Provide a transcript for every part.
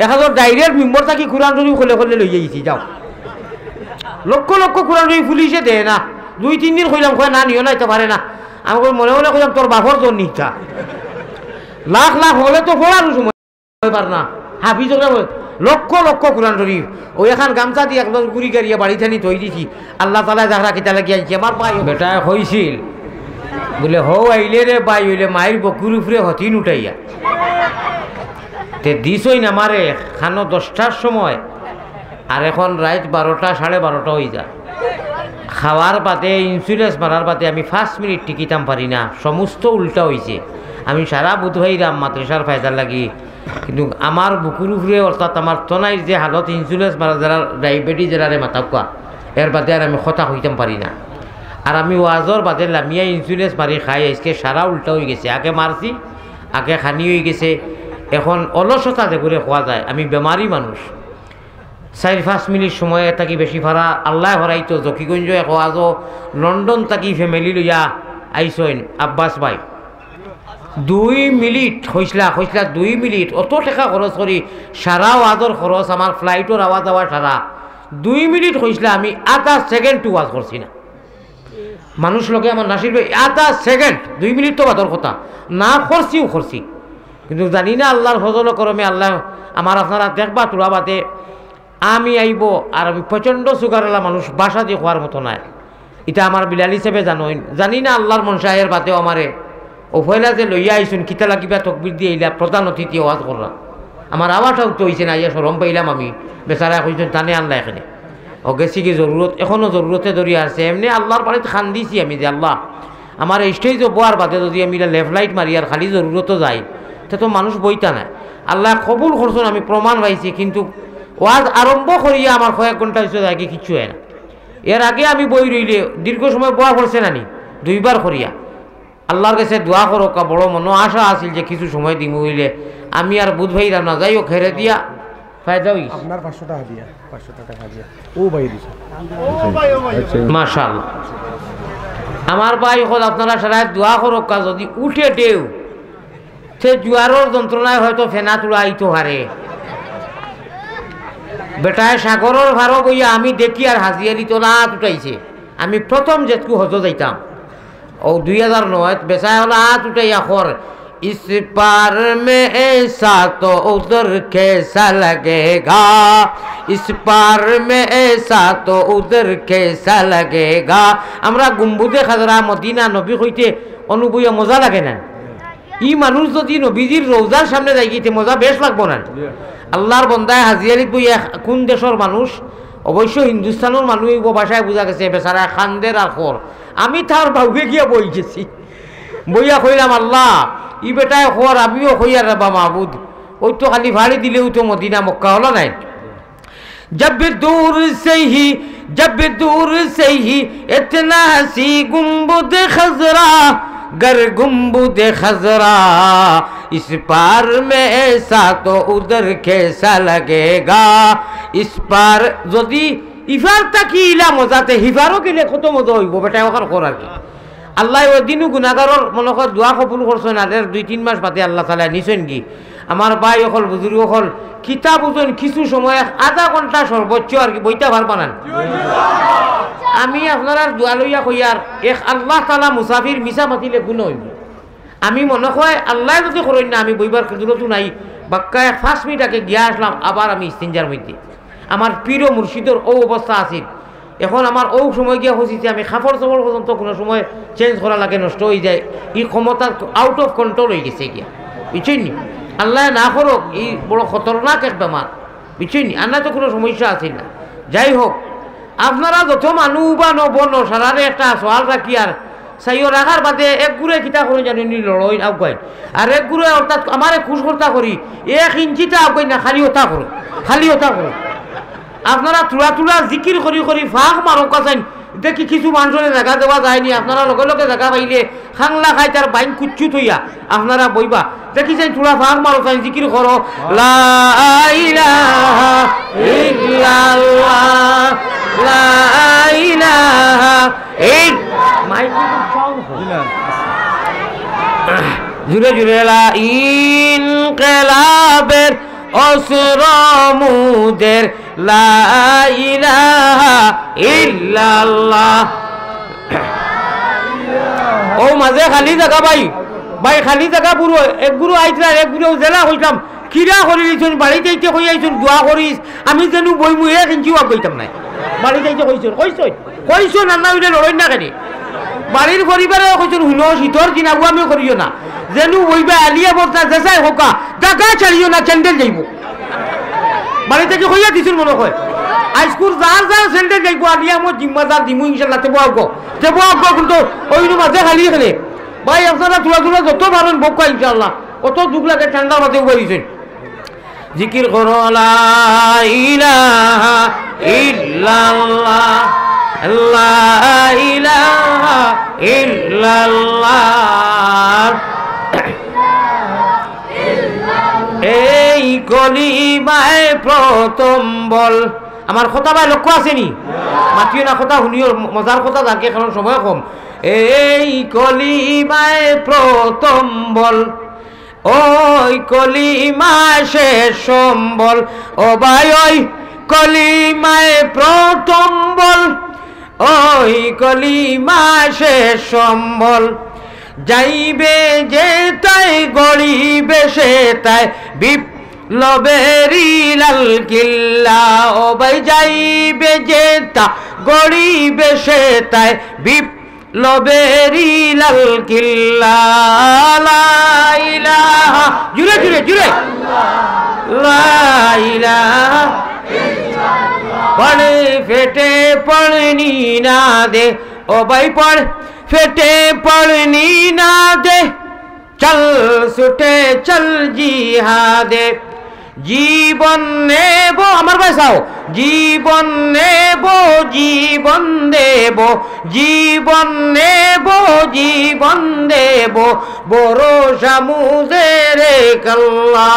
এখন direct member থাকি কোরআন শরীফ খোলে খোলে লই যাইছি যাও লক্ষ লক্ষ কোরআন শরীফ পুলিশে দেয় না 2-3 দিন কইলাম কয় না নিও নাইতে পারে না আমি মনে মনে কইলাম তোর বাপর তোর নিচ্ছা লাখ লাখ হলে তো পড়ার সময় পার না হাফিজ লক্ষ লক্ষ কোরআন শরীফ ওই এখন গামছা দিয়ে একদম গুড়ি গাড়িয়ে বাড়ি থানি থই দিছি আল্লাহ তালা যাহরা কিতা লাগি আনছি আমার ভাই বেটায় হইছিল বলে হো আইলে রে বাই হইলে মায়ের বকুর উপরে হতিন উঠাইয়া তে দিছই না মারে খানো 10টার সময় আর এখন রাত 12টা 12:30 হয়ে যায় খাওয়ার বাদে ইন্স্যুরেন্স মারার বাদে আমি 5 মিনিট টিকিতাম পারি না সমস্ত উল্টা হয়েছে আমি সারা বুধবাইরাম মাদ্রাসার ফায়দার লাগি কিন্তু আমার বুকুর উপরে অর্থাৎ আমার তনাই যে হালত ইন্স্যুরেন্স মারা যারা ডায়াবেটিস যারা মাথাকা এর বাদে আর আমি কথা হইতাম পারি না আর আমি ওয়াজর বাদে লামিয়া ইন্স্যুরেন্স মারি খাই আজকে সারা উল্টা হয়ে গেছে আগে মারছি আগে খানি হয়ে গেছে এখন অলসতা যে করে খোয়া যায় আমি বেমারি মানুষ 4-5 মিনিট সময় থাকি বেশি ভাড়া আল্লাহ হরাইতো জকিগঞ্জ ওয়াজও লন্ডন থাকি ফ্যামিলি লইয়া আইসইন আব্বাস ভাই 2 মিনিট হইসলা 2 মিনিট অত টাকা খরচ করি সারা ওয়াজর খরচ আমার ফ্লাইটর আওয়াজ যাওয়া সারা 2 মিনিট হইসলা আমি আধা সেকেন্ড ওয়াজ করছি না মানুষ লোকে আমার নাসির ভাই আধা সেকেন্ড 2 মিনিট তো বাদর কথা না করছি কিন্তু জানি না আল্লাহর ফজল করমে আল্লাহ আমার আপনারা দেখবা তোরা বাদে আমি আইব আর আমি প্রচণ্ড সুগারওয়ালা মানুষ বাসা দিয়ে খোয়ার মতো নাই এটা আমার বিলাল হিসেবে জানি না আল্লাহর মনসাহের বাতেও আমারে ও ফয়লা যে লইয়া আইসুন কিতা লাগিবা তকবির দিয়ে এইলা প্রধান অতিথি আওয়াজ করলাম আমার আওয়াজটাও তো হয়েছে না ইয়া সরম পাইলাম আমি বেচারা কইছেন টানে আনলা এখানে ও গেছি কি জরুরত এখনও জরুরতে ধরিয়া আসছে এমনি আল্লাহর বাড়িতে খান দিছি আমি যে আল্লাহ আমার স্টেজ বোয়ার বাদে যদি আমি লেফট লাইট মারি আর খালি জরুরতও যাই তো মানুষ বইতা নাই আল্লাহ কবুল করছেন আমি প্রমাণ পাইছি কিন্তু ওয়াজ আরম্ভ করিয়া আমার কয়েক ঘন্টা হয়েছে আগে কিচ্ছু হয় না এর আগে আমি বই রইলে দীর্ঘ সময় বোয়া করছে নানি 2 বার করিয়া আল্লাহর কাছে দোয়া করো কা বড় মনো আশা আছিল যে কিছু সময় দিমু হইলে আমি আর বুধ ভাইরা না যাইও খেরে দিয়া ফায়দা হই আপনার 500 টাকা দিয়া 500 টাকা দিয়া ও ভাই দিছে মাশাআল্লাহ আমার ভাই হল আপনারা সারা দোয়া করো কা যদি উঠে দেও সে জুয়ারর যন্ত্রণায় হয়তো ফেনা তুলা আইতো হারে বেটায় সাগরের ভারো বইয়া আমি দেখি আর হাজিয়ালি তো না উঠাইছে আমি প্রথম যেটকু হজ যাইতাম ও 2009 বেচায় হলো হাত উঠাইয়া খর इस पार में ऐसा तो उधर कैसा लगेगा इस पार में ऐसा तो उधर कैसा लगेगा আমরা গুম্বুদে খাজরা মদিনা নবী হইতে অনুভূয় মজা লাগে না ই মানুষ যদি নবীজির রওজার সামনে যাই গিয়ে মজা বেশ লাগবো না আল্লাহর বন্দায় হাজিয়ারিত বইয়া কোন দেশের মানুষ অবশ্য হিন্দুস্তানের মানুষ ভাষায় বোঝা গেছে বেচারা খান্দের আর খর আমি তার বাউকে গিয়া বই গেছি বইয়া কইলাম আল্লাহ ই বেটায় খর আমিও কইয়া রাবা মাহবুদ ওই তো খালি ভাড়ি দিলেও তো মদিনা মক্কা হলো নাই जब दूर से ही इतना हसी गुम्बद खजरा गर गुम्बद खजरा इस पार में ऐसा तो उधर कैसा लगेगा इस पार যদি ইফার তাকি ইলা মজাতে হিফারও কিলে কত মজা হইব বেটা ওখান করার কি আল্লাহ ওই দিনও গুণাগারর মনে কর দোয়া কবুল করছেন আর 2-3 মাস বাদে আল্লাহ তাআলা নিছেন কি আমার ভাই অকল বুজুর্গ অকল কিতাব বুঝুন কিছু সময় আধা ঘন্টা সর্বোচ্চ আর কি বইটা ভার বানান আমি আপনারা দোয়া লইয়া কইয়ার এক আল্লাহ তাআলা মুসাফির মিছা মাতিলে গুণ হইব আমি মনে হয় আল্লাহ যদি করেন না আমি বইবার জরুরত নাই বাক্কায় 5 মিনিট আগে গিয়া আসলাম আবার আমি ইস্তিনজার মধ্যে আমার প্রিয় মুর্শিদের ও অবস্থা আছিল এখন আমার ও সময় গিয়া হইছে আমি খাফড় চবল পর্যন্ত কোনো সময় চেঞ্জ করা লাগে নষ্ট হয়ে যায় এই ক্ষমতা আউট অফ কন্ট্রোল হয়ে গেছে গিয়া বুঝছেন নি আল্লাহ না করুক এই বড় খতরনাক এক বেমার বুঝছেন নি আর না তো কোনো সমস্যা আছিল না যাই হোক আপনারা যত মানুষ বা নবন সারারে একটা সওয়াল রাখি আর সাইও রাখার বাদে এক গুড়ে কিতা করে জানি লড়াই আগুয়াই আর এক গুড়ে অর্থাৎ আমারে খুশ করতা করি 1 ইঞ্চিটা আগুয়াই না খালি ওটা করো আপনারা তুলা জিকির করি ফাঁক মারো কাছেন দেখি কিছু মানুষের জায়গা দেওয়া যায়নি আপনারা লগে লগে জায়গা পাইলে খাংলা খাই তার বাইন কুচ্ছু থইয়া আপনারা বইবা দেখি যাই তুলা ফাঁক মারো চাই জিকির করো লা ইলাহা ইল্লাল্লাহ লা ইলাহা জুড়ে লা ইনকিলাবের অস্ত্র মুদের লা ইলাহা ইল্লাল্লাহ। ও মাঝে খালি জায়গা ভাই ভাই খালি জায়গা পুরো এক গুরু আইতরা এক গুরু জেলা হইতাম কিরা করি দিছুন বাড়িতে এইতে কই আইছুন দোয়া করিস আমি যেন বই মুই এক ইঞ্চিও কইতাম নাই বাড়িতে এইতে কইছুন না হইলে লড়ই না কেন বাড়ির পরিবারে কইছুন হুনো শীতর দিন আবু আমি করিও না যেন বইবা আলিয়া বলতা জেসাই হোকা টাকা ছাড়িও না স্যান্ডেল যাইব বাড়িতে কি কইয়া দিছুন মনে হয় আইস্কুল যার যার স্যান্ডেল যাইব আলিয়া মো জিম্মাদার দিমু ইনশাআল্লাহ তেবো আগে কিন্তু ওই মাঝে খালি খেলে ভাই আপনারা তুলা যত পারেন বকা ইনশাআল্লাহ অত দুঃখ লাগে ঠান্ডা মাঝে উবাইছেন জিকির করো লা ইলাহা ইল্লাল্লাহ লা ইলাহা ইল্লাল্লাহ। এই কলিমায় প্রথম বল আমার কথা ভাই লক্ষ্য আসেনি মাতিও না কথা শুনিও মজার কথা থাকে কারণ সময় কম। এই কলিমায় প্রথম বল ওই কলিমা শেষ সম্বল ও ভাই ওই কলিমায় প্রথম বল ওই কলিমা শেষ সম্বল যাইবে যে তাই গড়িবে সে তাই বিপ্লবেরই লাল কিল্লা ও ভাই যাইবে যে তা গড়িবে সে তাই বিপ্লবেরই লাল কিল্লা লা ইলাহা জুড়ে জুড়ে জুড়ে লা ইলাহা পড় ফেটে পড়নি না দে ও ভাই পড় ফেটে পড়নি না দে চল ছুটে চল জিহাদে জীবন নেব আমার ভাষাও জীবন নেব জীবন দেব জীবন নেব জীবন দেব ভরসা মুদের কাল্লা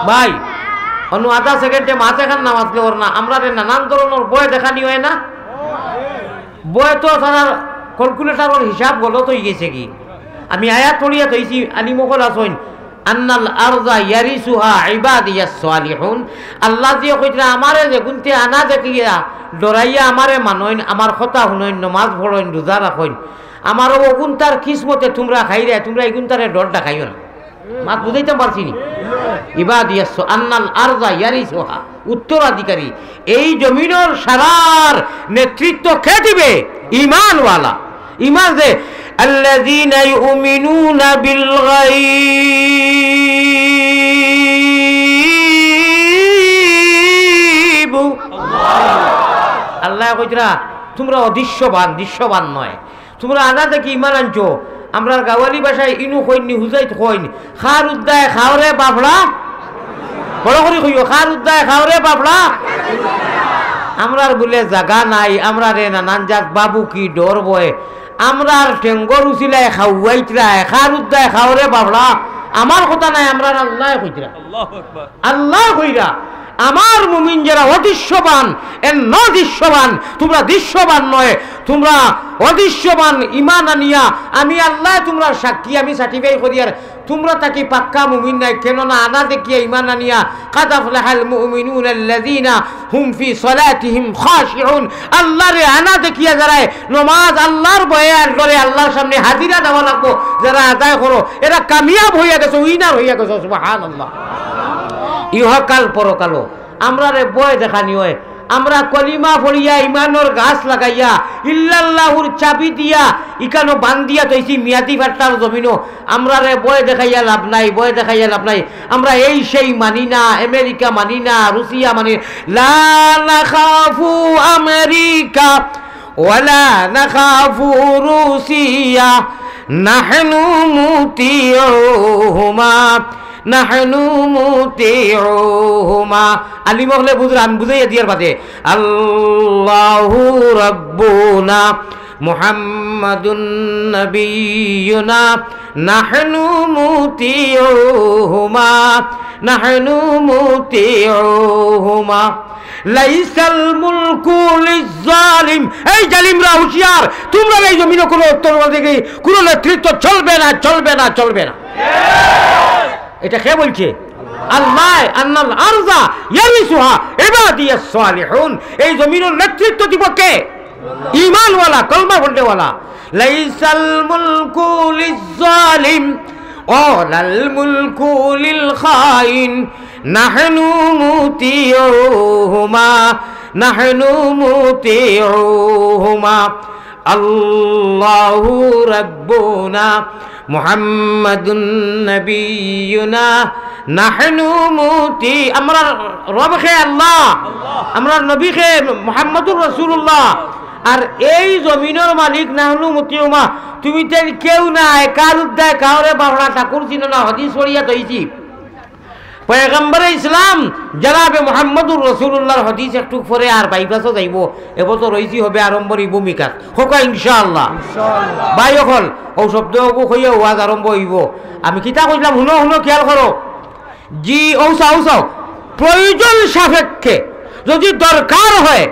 ভাই অনু আধা সেকেন্ডে মাঝে খান নামাজ ওর না আমরা নানান ধরনের বই দেখানি হয় না বই তো তার ক্যালকুলেটারের হিসাব গলত হয়ে গেছে কি আমি আয়াত পড়িয়া তৈছি আলিমকল আসইন আন্নাল আরজা ইয়ারিসুহা ইবাদিয়াস সালিহুন আল্লাহ দিয়ে কইরা আমারে যে গুনতে আনা দেখিয়া ডরাইয়া আমারে মানইন আমার কথা শুনইন নামাজ পড়ইন রোজা রাখইন আমারও ওগুনতার কিসমতে তোমরা খাইরে তোমরা এগুনতারে ডরটা খাইও না মাত বুঝাইতে পারছি নি ইবাদিয়াস আন্নাল আরজা ইয়ারিসুহা উত্তরাধিকারী এই জমিনের সারার নেতৃত্ব কে দিবে ঈমানওয়ালা ঈমান যে আল্লাযীনা ইউমিনুনা বিল গায়ব আল্লাহ কইরা তোমরা অদৃশ্যবান দৃশ্যবান নয় তোমরা আনা দেখি ঈমান আনছো আমরা গাওয়ালি ভাষায় ইনু কইনি হুজাইত কইনি খার উদ্দায় খাওরে বাবড়া বড় করে কইও খার উদ্দায় খাওরে বাবড়া আমরার বলে জায়গা নাই আমরা রে নানান জাত বাবু কি ডর বয় আমরার টেঙ্গর উচিলায় খাওয়াইতরায় খার উদ্দায় খাওরে বাবড়া আমার কথা নাই আমরা আল্লাহ কইতরা আল্লাহ কইরা আমার মুমিন যারা অদৃশ্যবান এর নদৃশ্যবান তোমরা দৃশ্যবান নয় তোমরা অদৃশ্যবান ঈমান আনিয়া আমি আল্লাহ তোমরা সাক্ষী আমি সার্টিফাই করি আর তোমরা তাকে পাক্কা মুমিন নাই কেন না আনা দেখিয়া ঈমান আনিয়া কাদ আফলাহাল মুমিনুন আল্লাযীনা হুম ফি সালাতিহিম খাশিউন আল্লাহরে আনা দেখিয়া যারা নামাজ আল্লাহর ভয়ে আর করে আল্লাহর সামনে হাজিরা দেওয়া লাগবো যারা আদায় করো এরা কামিয়াব হইয়া গেছে উইনার হইয়া গেছে সুবহানাল্লাহ ইহকাল পরকালও আমরা রে বয় দেখানি হয় আমরা কলিমা পড়িয়া ইমানোর গাছ লাগাইয়া ইল্লাল্লাহুর চাবি দিয়া ইকানো বান্দিয়া তৈছি মিয়াদি ফাট্টার জমিনও আমরা রে বয় দেখাইয়া লাভ নাই বয় দেখাইয়া লাভ নাই আমরা এই সেই মানি না আমেরিকা মানি না রুশিয়া মানি লা নাখাফু আমেরিকা ওয়ালা নাখাফু রুশিয়া নাহনু মুতিউহুমা নাহনু মুতিউহুমা আলী মহলে বুঝলাম বুঝাইয়া দিয়ার বাদে আল্লাহু রাব্বুনা মুহাম্মাদুন নবিয়ুনা নাহনু মুতিউহুমা নাহনু মুতিউহুমা লাইসাল মুলকু লিজ-জালিম, এই জালিমরা হুঁশিয়ার, তোমরা এই জমিনে কোনো উত্তরবাদী কোনো নেতৃত্ব চলবে না, চলবে না, চলবে না। এটা কে বলছে? আল্লাহ। আন্নাল আরযা ইয়ারিসুহা ইবাদিয়াস সালিহুন, এই জমিনের নেতৃত্ব দিব কে? ঈমানওয়ালা, কলমা পড়নেওয়ালা। লাইসাল মুলকু লিজ-জালিম ওয়ালাল মুলকু লিল খাইন নাহনু মুতিউহুমা, নাহনু মুতিউহুমা, আল্লাহু রাব্বুনা মুহাম্মাদুন নবিয়ুনা নাহনু মুতি, আমরা রব খে আল্লাহ, আমরা নবী খে মুহাম্মাদুর রাসূলুল্লাহ, আর এই জমিনের মালিক নাহনু মুতিউমা, তুমি তেন কেউ নাই, কার উদ্দায় কাউরে বাবরা ঠাকুর চিনো না, হাদিস পড়িয়া তৈছি পয়গম্বরে ইসলাম জনাবে মুহাম্মদুর রাসূলুল্লাহর হাদিস একটু পরে আর বাইপাসও যাইব, এবছর রইছি হবে আরম্ভর ভূমিকা হোকা ইনশাআল্লাহ। বাই হল ও শব্দ হইয়া ওয়াজ আরম্ভ হইব। আমি কিতা কইলাম শুনো শুনো, খেয়াল করো। জি ও চাও চাও, প্রয়োজন সাপেক্ষে যদি দরকার হয়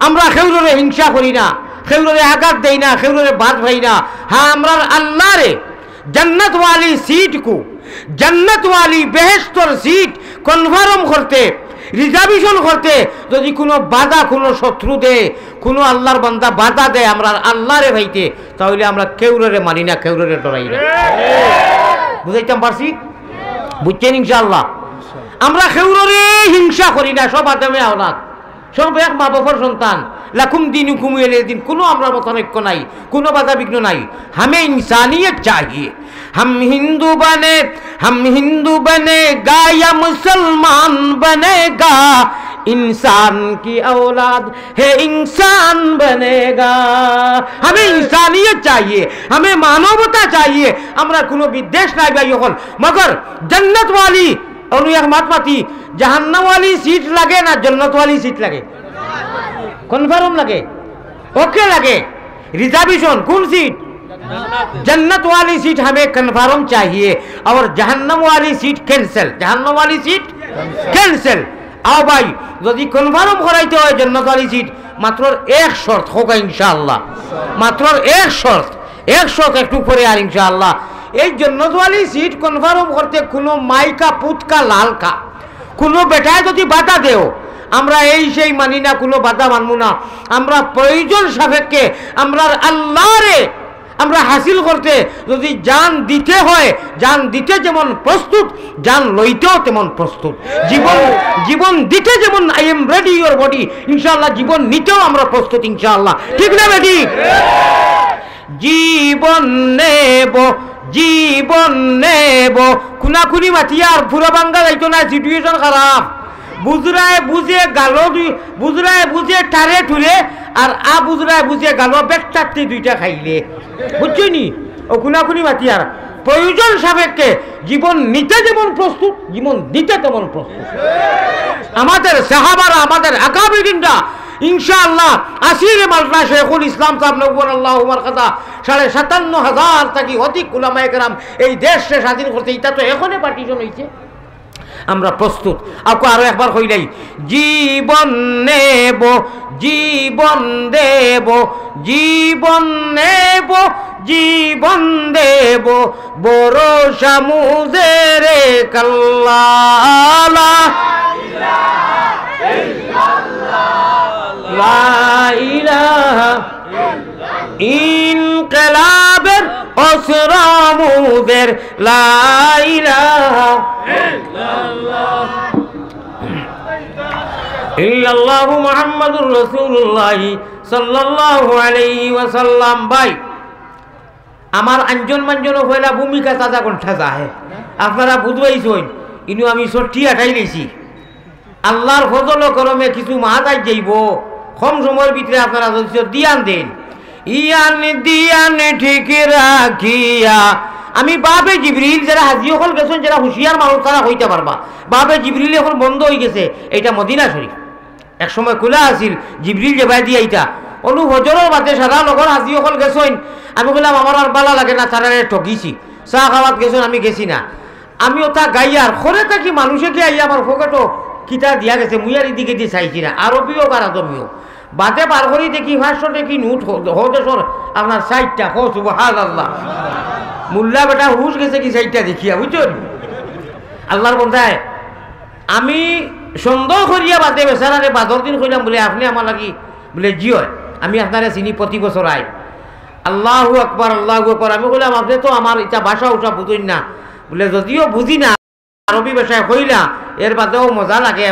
আমরা খেউরে হিংসা করি না, খেউরে আঘাত দেই না, খেউরে বাদ ভাই না। হ্যাঁ, আমরা আল্লাহরে জান্নাত ওয়ালি সিট কু, জান্নাত ওয়ালি বেহেশতর সিট কনফার্ম করতে, রিজার্ভেশন করতে যদি কোনো বাধা, কোনো শত্রু দে, কোনো আল্লাহর বান্দা বাধা দেয় আমরা আল্লাহরে ভাইতে, তাহলে আমরা কেউরে মানি না, কেউরে ডরাই না। বুঝাইতাম পারছি? বুঝছেন ইনশাআল্লাহ? আমরা কেউরে হিংসা করি না, সব আদমে আওলাদ, সব এক মা বাবার সন্তান। লাকুম দিনুকুম ওয়ালিয়া দিন, কোনো আমরা মতানৈক্য নাই, কোনো বাধা বিঘ্ন নাই। হামে ইনসানিয়ত চাহিয়ে, हम हिंदू बनेगा या मुसलमान बनेगा, इंसान की औलाद है इंसान बनेगा। हमें इंसानियत चाहिए, हमें मानवता चाहिए, हमरा कोनो विद्वेष নাই ভাই হল। मगर जन्नत वाली और एक मत माती, जहन्नम वाली सीट लगे ना जन्नत वाली सीट लगे, कन्फर्म लगे, ओके लगे, रिजर्वेशन कौन सीट? जन्नत वाली सीट हमें कन्फर्म चाहिए और जहन्नम वाली सीट कैंसिल, जहन्नम वाली सीट कैंसिल। आओ भाई, यदि कन्फर्म कराइते हो जन्नत वाली सीट, मात्र एक शर्त होगा इंशाअल्लाह, मात्र एक शर्त একটু পরে আর इंशाअल्लाह। এই जन्नत वाली सीट कन्फर्म करते কোনো মাইকা পুতকা লালকা কোনো বেটায় যদি বাধা দেও, আমরা এই সেই মানি না, কোনো বাধা মানবো না। আমরা প্রয়োজন সাপেক্ষে আমরা আল্লাহরে আমরা হাসিল করতে যদি জান দিতে হয়, জান দিতে যেমন প্রস্তুত, জান লইতেও তেমন প্রস্তুত। জীবন দিতে যেমন I am ready your body, ইনশাআল্লাহ জীবন নিতেও আমরা প্রস্তুত ইনশাআল্লাহ। ঠিক না বেটি? জীবন নেব খুনাখুনি মাতিয়ার পুরো বাঙ্গা যাইতো না, সিচুয়েশন খারাপ। বুজরায় বুঝে গালো, বুজরায় বুঝে টারে ঠুরে, আর বুজরায় বুঝে গালো বেকটাতে দুইটা খাইলে, বুঝছো নি? ও খুনাখুনি মাতিয়ার প্রয়োজন সাপেক্ষে জীবন নিতে যেমন প্রস্তুত, জীবন দিতে তেমন প্রস্তুত। আমাদের সাহাবারা, আমাদের আকাবিরিনরা ইনশাআল্লাহ আসিরে মালনা শেখুল ইসলাম সাহেব নবুর আল্লাহ উমার কথা 57,500 থাকি অধিক উলামায়ে কেরাম এই দেশে স্বাধীন করতে, এটা তো এখনই পার্টিশন হয়েছে। আমরা প্রস্তুত। আপনি আরো একবার কইলাই, জীবন নেব, জীবন দেব, জীবন নেব, জীবন দেব, ভরসা মুজেরে কাল্লা, লা ইলাহা ইনকিলাবের অসরামুদের, লা ইলাহা ইল্লাল্লাহু মুহাম্মাদুর রাসূলুল্লাহ সাল্লাল্লাহু আলাইহি ওয়াসাল্লাম। ভাই আমার আঞ্জন মাঞ্জন হইলা ভূমিকা চাচা কণ্ঠা যায়, আপনারা বুঝবাইছেন। ইনু আমি 60 দিয়েছি, আল্লাহর ফজল করমে কিছু মাহাতাই যাইব কম সময়ের ভিতরে, আপনারা যদি দিয়ান দেন, ইয়ান দিয়ান ঠিক রাখিয়া। আমি বাবে জিবরিল, যারা হাজি হল গেছেন, যারা হুঁশিয়ার মানুষ তারা হইতে পারবা। বাবে জিবরিল এখন বন্ধ হয়ে গেছে, এইটা মদিনা শরীফ। এক সময় খোলা আছিল, জিবরিল যে বাই দিয়া এইটা অনু হজরের বাদে সারা লগর হাজি হল গেছেন। আমি বললাম আমার আর বালা লাগে না, তারা ঠকিছি, চাহ খাওয়াত গেছেন, আমি গেছি না। আমি ওটা গাইয়ার খরে থাকি মানুষে গিয়ে আইয়া আমার ফকেটও কিতা দিয়া গেছে মুই আর এদিকে দিয়ে চাইছি না, আরবিও আর আদমিও বাদে বার করি দেখি 500 টাকি নোট হদেশর আপনার 60টা হো সুবহানাল্লাহ। মোল্লা বেটা হুশ গেছে কি 60টা দেখিয়া, বুঝছেন? আল্লাহর বন্ধায় আমি সন্দেহ করিয়া বাদে বেচারারে বাদর দিন কইলাম বলে আপনি আমার লাগি বলে জি হয়, আমি আপনারে চিনি প্রতি বছর আই। আল্লাহু আকবার আল্লাহু আকবার। আমি বললাম আপনি তো আমার এটা ভাষা উঠা বুঝুন না, বলে যদিও বুঝি না আরবি ভাষায় কইলা এর বাদেও মজা লাগে।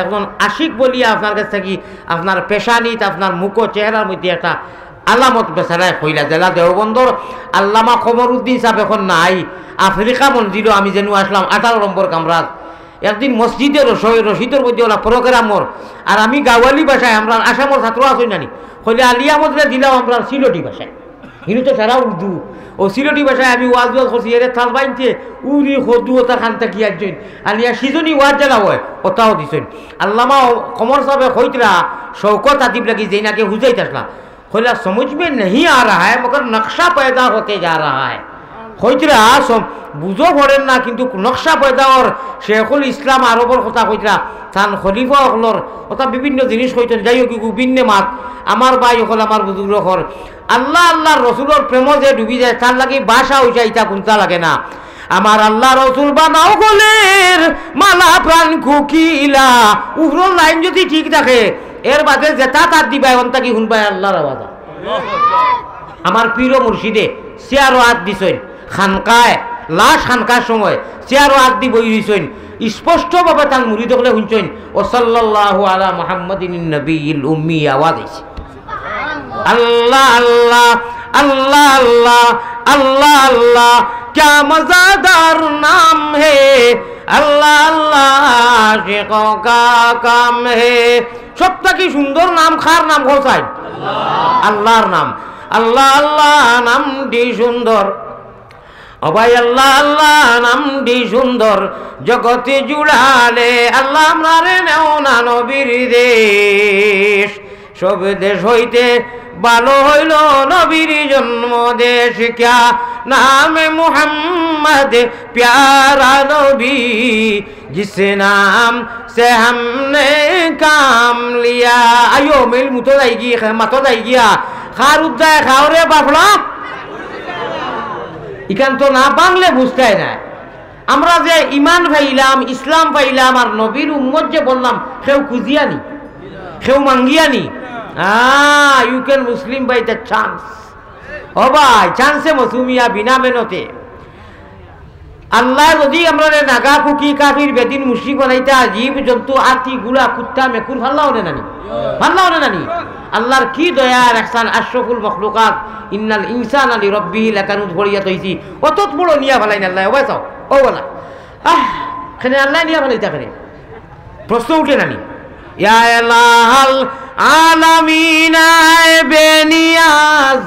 একজন আশিক বলিয়া আপনার কাছ থেকে আপনার পেশানিত আপনার মুখ চেহারার মধ্যে একটা আলামত বেচারায় কইলা। জেলা দেওবন্দর আল্লামা কমরউদ্দিন সাহেব এখন নাই, আফ্রিকা মন্দিরও আমি যেন আসলাম 18 নম্বর কামরাত। একদিন মসজিদে রশিদের মধ্যে ওলা প্রোগ্রামর, আর আমি গাওয়ালি ভাষায় আমরা আসামর ছাত্র আসুন জানি কইলে আলিয়ামতরে দিলাম আমরা সিলটি ভাষায়, হিনু তো সারা উর্দু ও সিলটি ভাষায় আমি ওয়াজ করছি। এর থাল বাইনতে উরি সদু ওটা খানটা কি একজন আলিয়া সিজনি ওয়াজ জ্বালা হয় ওটাও দিছেন। আল্লামা কমর সাহেব কইতরা শৌকত আদিব লাগি যেই নাকি হুজাইতে আসলা কইলা সমঝ में नहीं आ रहा है मगर नक्शा पैदा होते जा रहा है। কইতরা বুঝো পড়েন না কিন্তু নকশা পয়দাওর শেখুল ইসলাম আরবর কথা কইতরা তান খলিফা হলর কথা বিভিন্ন জিনিস কইতেন। যাই হোক বিভিন্ন মাত আমার ভাই হল আমার বুজুর্গ হল আল্লাহ আল্লাহর রসুলের প্রেম যে ডুবি যায় তার লাগে বাসা হইয়া ইটা কোনটা লাগে না। আমার আল্লাহ রসুল বানাও গলের মালা প্রাণ কুকিলা উহর লাইন যদি ঠিক থাকে এর বাদে যেটা তার দিবাই অন্তা কি শুনবাই আল্লাহর আওয়াজ। আমার পীর মুর্শিদে চেয়ারও হাত দিছেন খানকায় লাশ খানকার সময় চেয়ারও হাত দি বই দিছেন স্পষ্টভাবে তার মুরিদ হলে শুনছেন ও সাল্লাল্লাহু আলা মুহাম্মাদিন নবিয়্যিল উম্মি আওয়াজ হইছে। আল্লাহ আল্লাহ আল্লাহ আল্লাহ আল্লাহ আল্লাহ क्या मज़ेदार नाम है अल्लाह अल्लाह आशिकों का काम है। सबटा की सुंदर नाम खार नाम हो चाই আল্লাহর নাম। আল্লাহ আল্লাহ নামটি সুন্দর ও ভাই আল্লাহ আল্লাহ নামটি সুন্দর জগতে জুড়ালে আল্লাহ আমরারে নেও না নবীর দেশ সব দেশ হইতে ভালো হইল নবীর জন্ম দেশ क्या नाम मोहम्मद प्यारा नबी जिस नाम से हमने काम लिया। आयो मिल मुतो जाएगी मतो जाएगी खार उद्दाय खाओ रे बापड़ा इकान तो ना बांगले बुझते ना আমরা যে ইমান পাইলাম ইসলাম পাইলাম আর নবীর উম্মত যে বললাম কেউ খুঁজিয়ানি কেউ মাঙ্গিয়ানি। you can Muslim by the chance ও ভাই চান্সে মসুমিয়া বিনা মেহনতে। আল্লাহ যদি আমরা নাগা কুকি কাফির বেদিন মুশরিক বানাইতা জীব জন্তু আতি গুলা কুত্তা মেকুর ভাল্লা হনে নানি ভাল্লা হনে নানি। আল্লাহর কি দয়া আর ইহসান আশরাফুল মাখলুকাত ইন্নাল ইনসানা লিরাব্বিহি লাকানুত ভরিয়া তইছি অতত বড় নিয়া ভালাই না আল্লাহ ওই চাও ও বলা খানে আল্লাহ নিয়া ভালাইতা খানে প্রশ্ন উঠে নানি ইয়া ইলাহাল आलमीन बेनियाज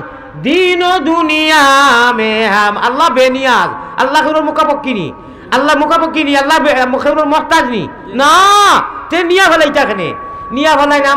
दीनो दुनिया में हम अल्लाह बेनियाज अल्लाह के मुकाबक्किनी अल्लाह मुकाबक्किनी अल्लाह मुखेर मोहताज नी ना ते निया ফলাইতা কেনে নিয়া ফলাই না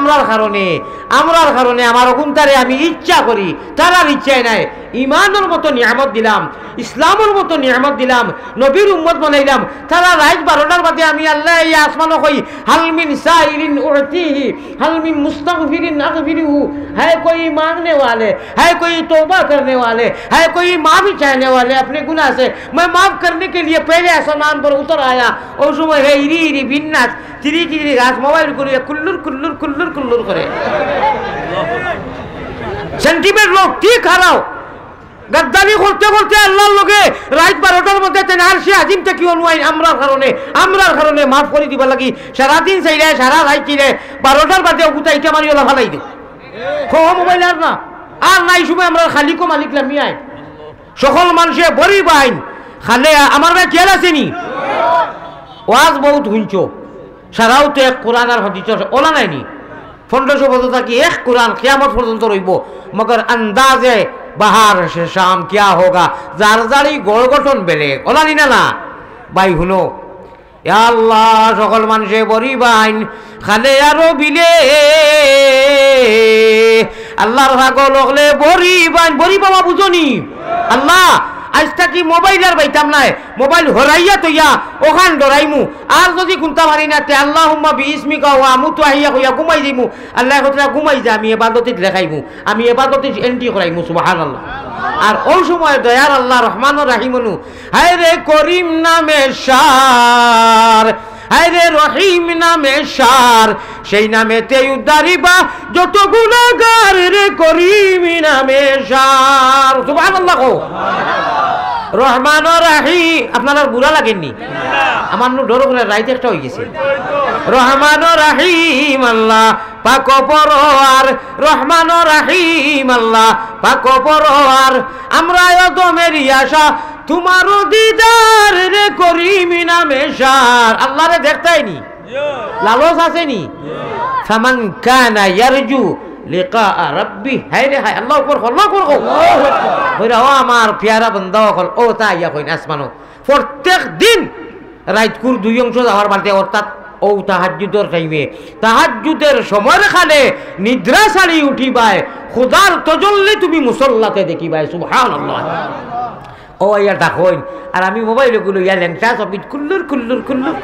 আমরার কারণে আমার অগুনতারে আমি ইচ্ছা করি তারার ইচ্ছাই নাই। ইমানের মতো নিয়ামত দিলাম ইসলামের মতো নিয়ামত দিলাম নবীর উম্মত বানাইলাম তারা রাত 12টার বাদে আমি আল্লাহ এই আসমানও কই হালমিন সাইলিন উতিহি হালমিন মুস্তাগফিরিন আগফিরহু है कोई मांगने वाले है कोई तौबा करने वाले है कोई माफी चाहने वाले अपने गुनाह से मैं माफ करने के लिए पहले आसमान पर उतर आया और समय है इरी इरी बिन्नास चिरी चिरी गाछ मोबाइल করিয়া কুল্লুর কুল্লুর কুল্লুর কুল্লুর করে সেন্টিমেন্ট লোক ঠিক হারাও গদ্দারি করতে করতে আল্লাহর লগে রাত 12টার মধ্যে তেনার সে আজিমটা কি অনুয়াই আমরার কারণে মাফ করে দিবা লাগি সারাদিন চাইলে সারা রাত চাইলে 12টার বাদে উঠা ইটা মারি ওলা ফালাই দিও খো মোবাইল আর নাই সময় আমরা খালিকো মালিক লামিয়াই সকল মানুষে বড়ি বাইন খালে আমার ভাই খেয়াল আসেনি ওয়াজ বহুত হুঁচো সারাও তো এক কোরআন আর হাদিস ওলা নাইনি 1500 বছর থাকি এক কোরআন কিয়ামত পর্যন্ত রইব মগর আন্দাজে বাহার সে শাম কিয়া হোগা যার যারই গড় গঠন বেলেগ ওলা নি না ভাই হুনো ইয়া আল্লাহ সকল মানুষে বড়ি বাইন খালে আরো বিলে আল্লাহর ভাগল হলে বড়ি বাইন বড়ি বাবা বুঝনি আল্লাহ আজ থাকি মোবাইল আর বাইতাম নাই, মোবাইল হরাইয়া তৈয়া ওখান ডরাইমু। আর যদি কুন্তা পারি না তে আল্লাহুম্মা বিইসমিকা ওয়া আমুতু আহিয়া কইয়া ঘুমাই দিমু। আল্লাহ কতরা ঘুমাই যা আমি ইবাদতিত লেখাইমু, আমি ইবাদতিত এন্ট্রি করাইমু। সুবহানাল্লাহ। আর ওই সময় দয়ার আল্লাহ রহমানুর রাহিমনু হায় রে করিম নামে সার, হায় রে রহিম নামে সার, সেই নামেতে উদ্ধারিবা যত গুনাহগার রে করিম নামে সার। সুবহানাল্লাহ। রহমান রাহিম আপনারা বুড়া লাগেননি? আমার ডর করে রাইতে একটা হয়ে গেছে। রহমান রাহিম আল্লাহ পাক পরওয়ার, রহমান রাহিম আল্লাহ পাক পরওয়ার, আমরা দমের আশা তোমারও দিদার রে করিম নামে সার। আল্লাহ রে দেখতাইনি, লালস আসেনি। ফামান কানা ইয়ারজু লিকা রাব্বি, হায় রে হায় আল্লাহ আকবার, আল্লাহু আকবার। কইরা ও আমার পেয়ারা বান্দা হল ও তা ইয়া কইন আসমানো প্রত্যেক দিন রাত কুর দুই অংশ যাওয়ার বাদে, অর্থাৎ ও তাহাজ্জুদের টাইমে, তাহাজ্জুদের সময় খালে নিদ্রা ছাড়ি উঠিবাই, খোদার তজল্লি তুমি মুসল্লাতে দেখিবাই। সুবহানাল্লাহ। ও ইয়া দেখুন, আর আমি মোবাইলে গুলো ইয়া লেংটা সবিত কুল্লুর কুল্লুর কুল্লুর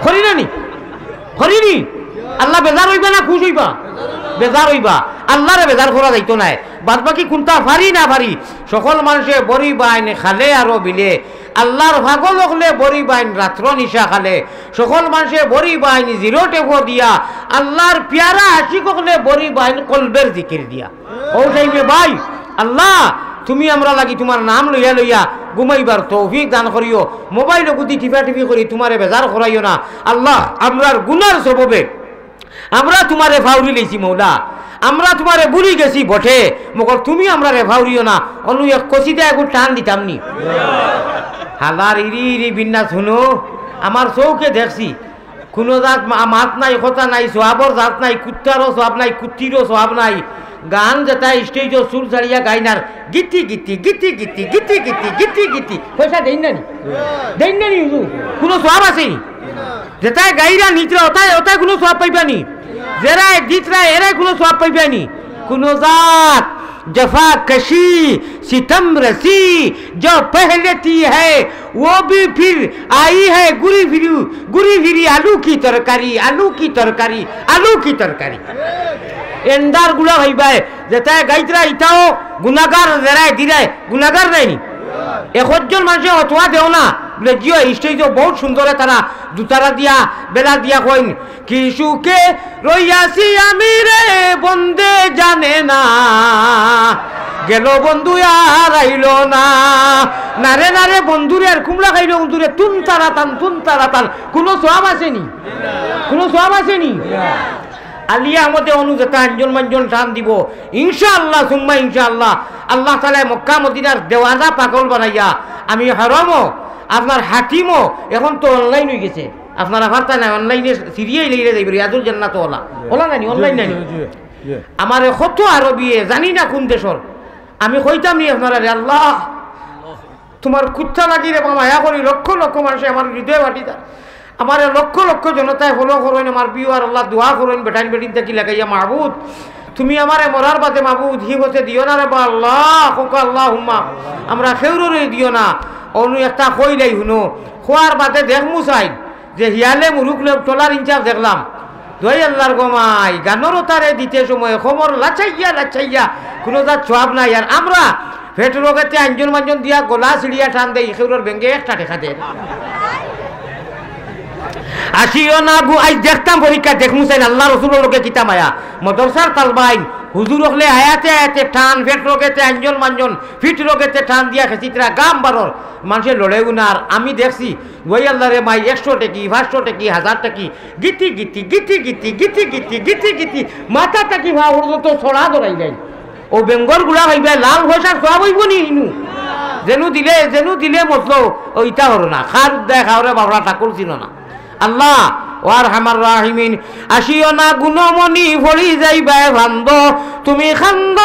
করি না নি, করিনি। আল্লাহ বেজার হইবা না খুশ হইবা? বেজার হইবা। আল্লাহরে বেজার করা যাইতো নাই। বাদ বাকি কোনটা পারি না পারি, সকল মানুষে বড়ি বাইন খালে আরো বিলে, আল্লাহর ভাগল হলে বড়ি বাইন রাত্র নিশা খালে, সকল মানুষে বড়ি বাইন জিরো টেপো দিয়া, আল্লাহর পিয়ারা আশিক হলে বড়ি বাইন কলবের জিকির দিয়া। ও টাইমে ভাই আল্লাহ তুমি আমরা লাগি তোমার নাম লইয়া লইয়া ঘুমাইবার তৌফিক দান করিও। মোবাইল গুদি টিপা টিপি করি তোমারে বেজার করাইও না আল্লাহ। আমরার গুনার সববে আমরা তোমারে ফাউরি লইছি মৌলা, আমরা তোমারে বুড়ি গেছি বটে, মগর তুমি আমরা রে ফাউরিও না। অনু এক কষিতে একটু টান দিতাম নি। হালার ইরি ইরি বিন্যাস শুনো, আমার চৌকে দেখছি কোনো জাত মাত নাই, কথা নাই, সোয়াবর জাত নাই, কুত্তারও সোয়াব নাই, কুত্তিরও সোয়াব নাই। গান যেটা স্টেজ সুর ছাড়িয়া গাইনার গীতি গীতি গীতি গীতি গীতি গীতি গীতি গীতি পয়সা দেন না নি, দেন না নি, কোনো সোয়াব আছে নি? যেটাই গাইরা নিচরা ওটাই ওটাই কোনো সোয়াব পাইবানি, যেরাই জিতরা এরাই কোনো সোয়াব পাইবানি। কোনো জাত जफा कशी सितम रसी जो पहले थी है वो भी फिर आई है गुरी फिरी आलू की तरकारी, आलू की तरकारी, आलू की तरकारी। एंदार गुला भाई भाई जेता गाइतरा इताओ गुनागार जराय दिराय गुनागार नहीं। एकজন মানুষে অতোয়া দেও না বলে জিও স্টেজ বহুত সুন্দর, তারা জুতারা দিয়া বেলা দিয়া কইন কি সুখে রইয়াছি আমি রে বন্দে জানে না, গেল বন্ধু আর আইলো না। নারে নারে বন্ধুরে আর কুমড়া খাইলো বন্ধুরে, তুন তারা তান কোনো সওয়াব আসেনি, কোনো সওয়াব আসেনি। আলিয়া আমাদের অনুযায়ী আঞ্জন মাঞ্জন টান দিব ইনশাআল্লাহ সুম্মা ইনশাআল্লাহ। আল্লাহ তাআলা মক্কা মদিনার দেওয়ানা পাগল বানাইয়া আমি হারামও আপনার হাকিমও এখন তো অনলাইন হয়ে গেছে। আপনারা ভাবতা না অনলাইনে সিরিয়াই লেগে যাইবে রিয়াজুল জান্নাত ওলা ওলা নানি অনলাইন নানি আমার কত আরবিয়ে জানি না কোন দেশর। আমি কইতাম নি আপনারা আল্লাহ তোমার কুত্তা লাগি রে মায়া করি লক্ষ লক্ষ মানুষ আমার হৃদয় বাটি দা, আমার লক্ষ লক্ষ জনতায় ফলো করেন, আমার বিও আর আল্লাহ দোয়া করেন বেটাইন বেটিন থাকি লাগাইয়া মাহবুদ তুমি আমারে মরার বাদে মাহবুদ হি হতে দিও না রে বা আল্লাহ হোক আল্লাহ হুম্মা আমরা খেউরে দিও না। অনু একটা কইলাই শুনো খোয়ার বাদে দেখমু চাই যে হিয়ালে মুরুখ টলার ইনচার্জ দেখলাম দই আল্লাহর গোমাই গানরও তারে দিতে সময় খবর লাচাইয়া কোনো যার সওয়াব নাই। আর আমরা পেট রোগেতে আঞ্জন মাঞ্জন দিয়া গলা সিঁড়িয়া টান দেয় খেউরের ব্যাঙ্গে একটা টেকা দেয়। আসিও না গু আজ দেখতাম পরীক্ষা দেখমু চাই আল্লাহ রসুলের লোকে কিতা মায়া মদরসার তালবাইন হুজুর হলে আয়াতে আয়াতে টান পেট রোগেতে আঞ্জন মাঞ্জন ফিট রোগেতে টান দিয়া খেচিতরা গাম বারর মানুষের লড়েও না। আর আমি দেখছি ওই আল্লাহ রে মাই 100 টাকি 500 টাকি 1000 টাকি গীতি গীতি গীতি গীতি গীতি গীতি গীতি গীতি মাথা টাকি ভাব তো ছড়া ধরাই যায়। ও বেঙ্গল গুলা ভাইবে লাল পয়সার সব হইব নি ইনু যেনু দিলে মতলো ওইটা হলো না খার উদ্দায় খাওয়ারে বাবরা ঠাকুর ছিল না। আল্লাহ ওয়ার হামার রাহিমিন আসিও না গুণমণি ভরি যাইবাই ভান্দ তুমি খান্দ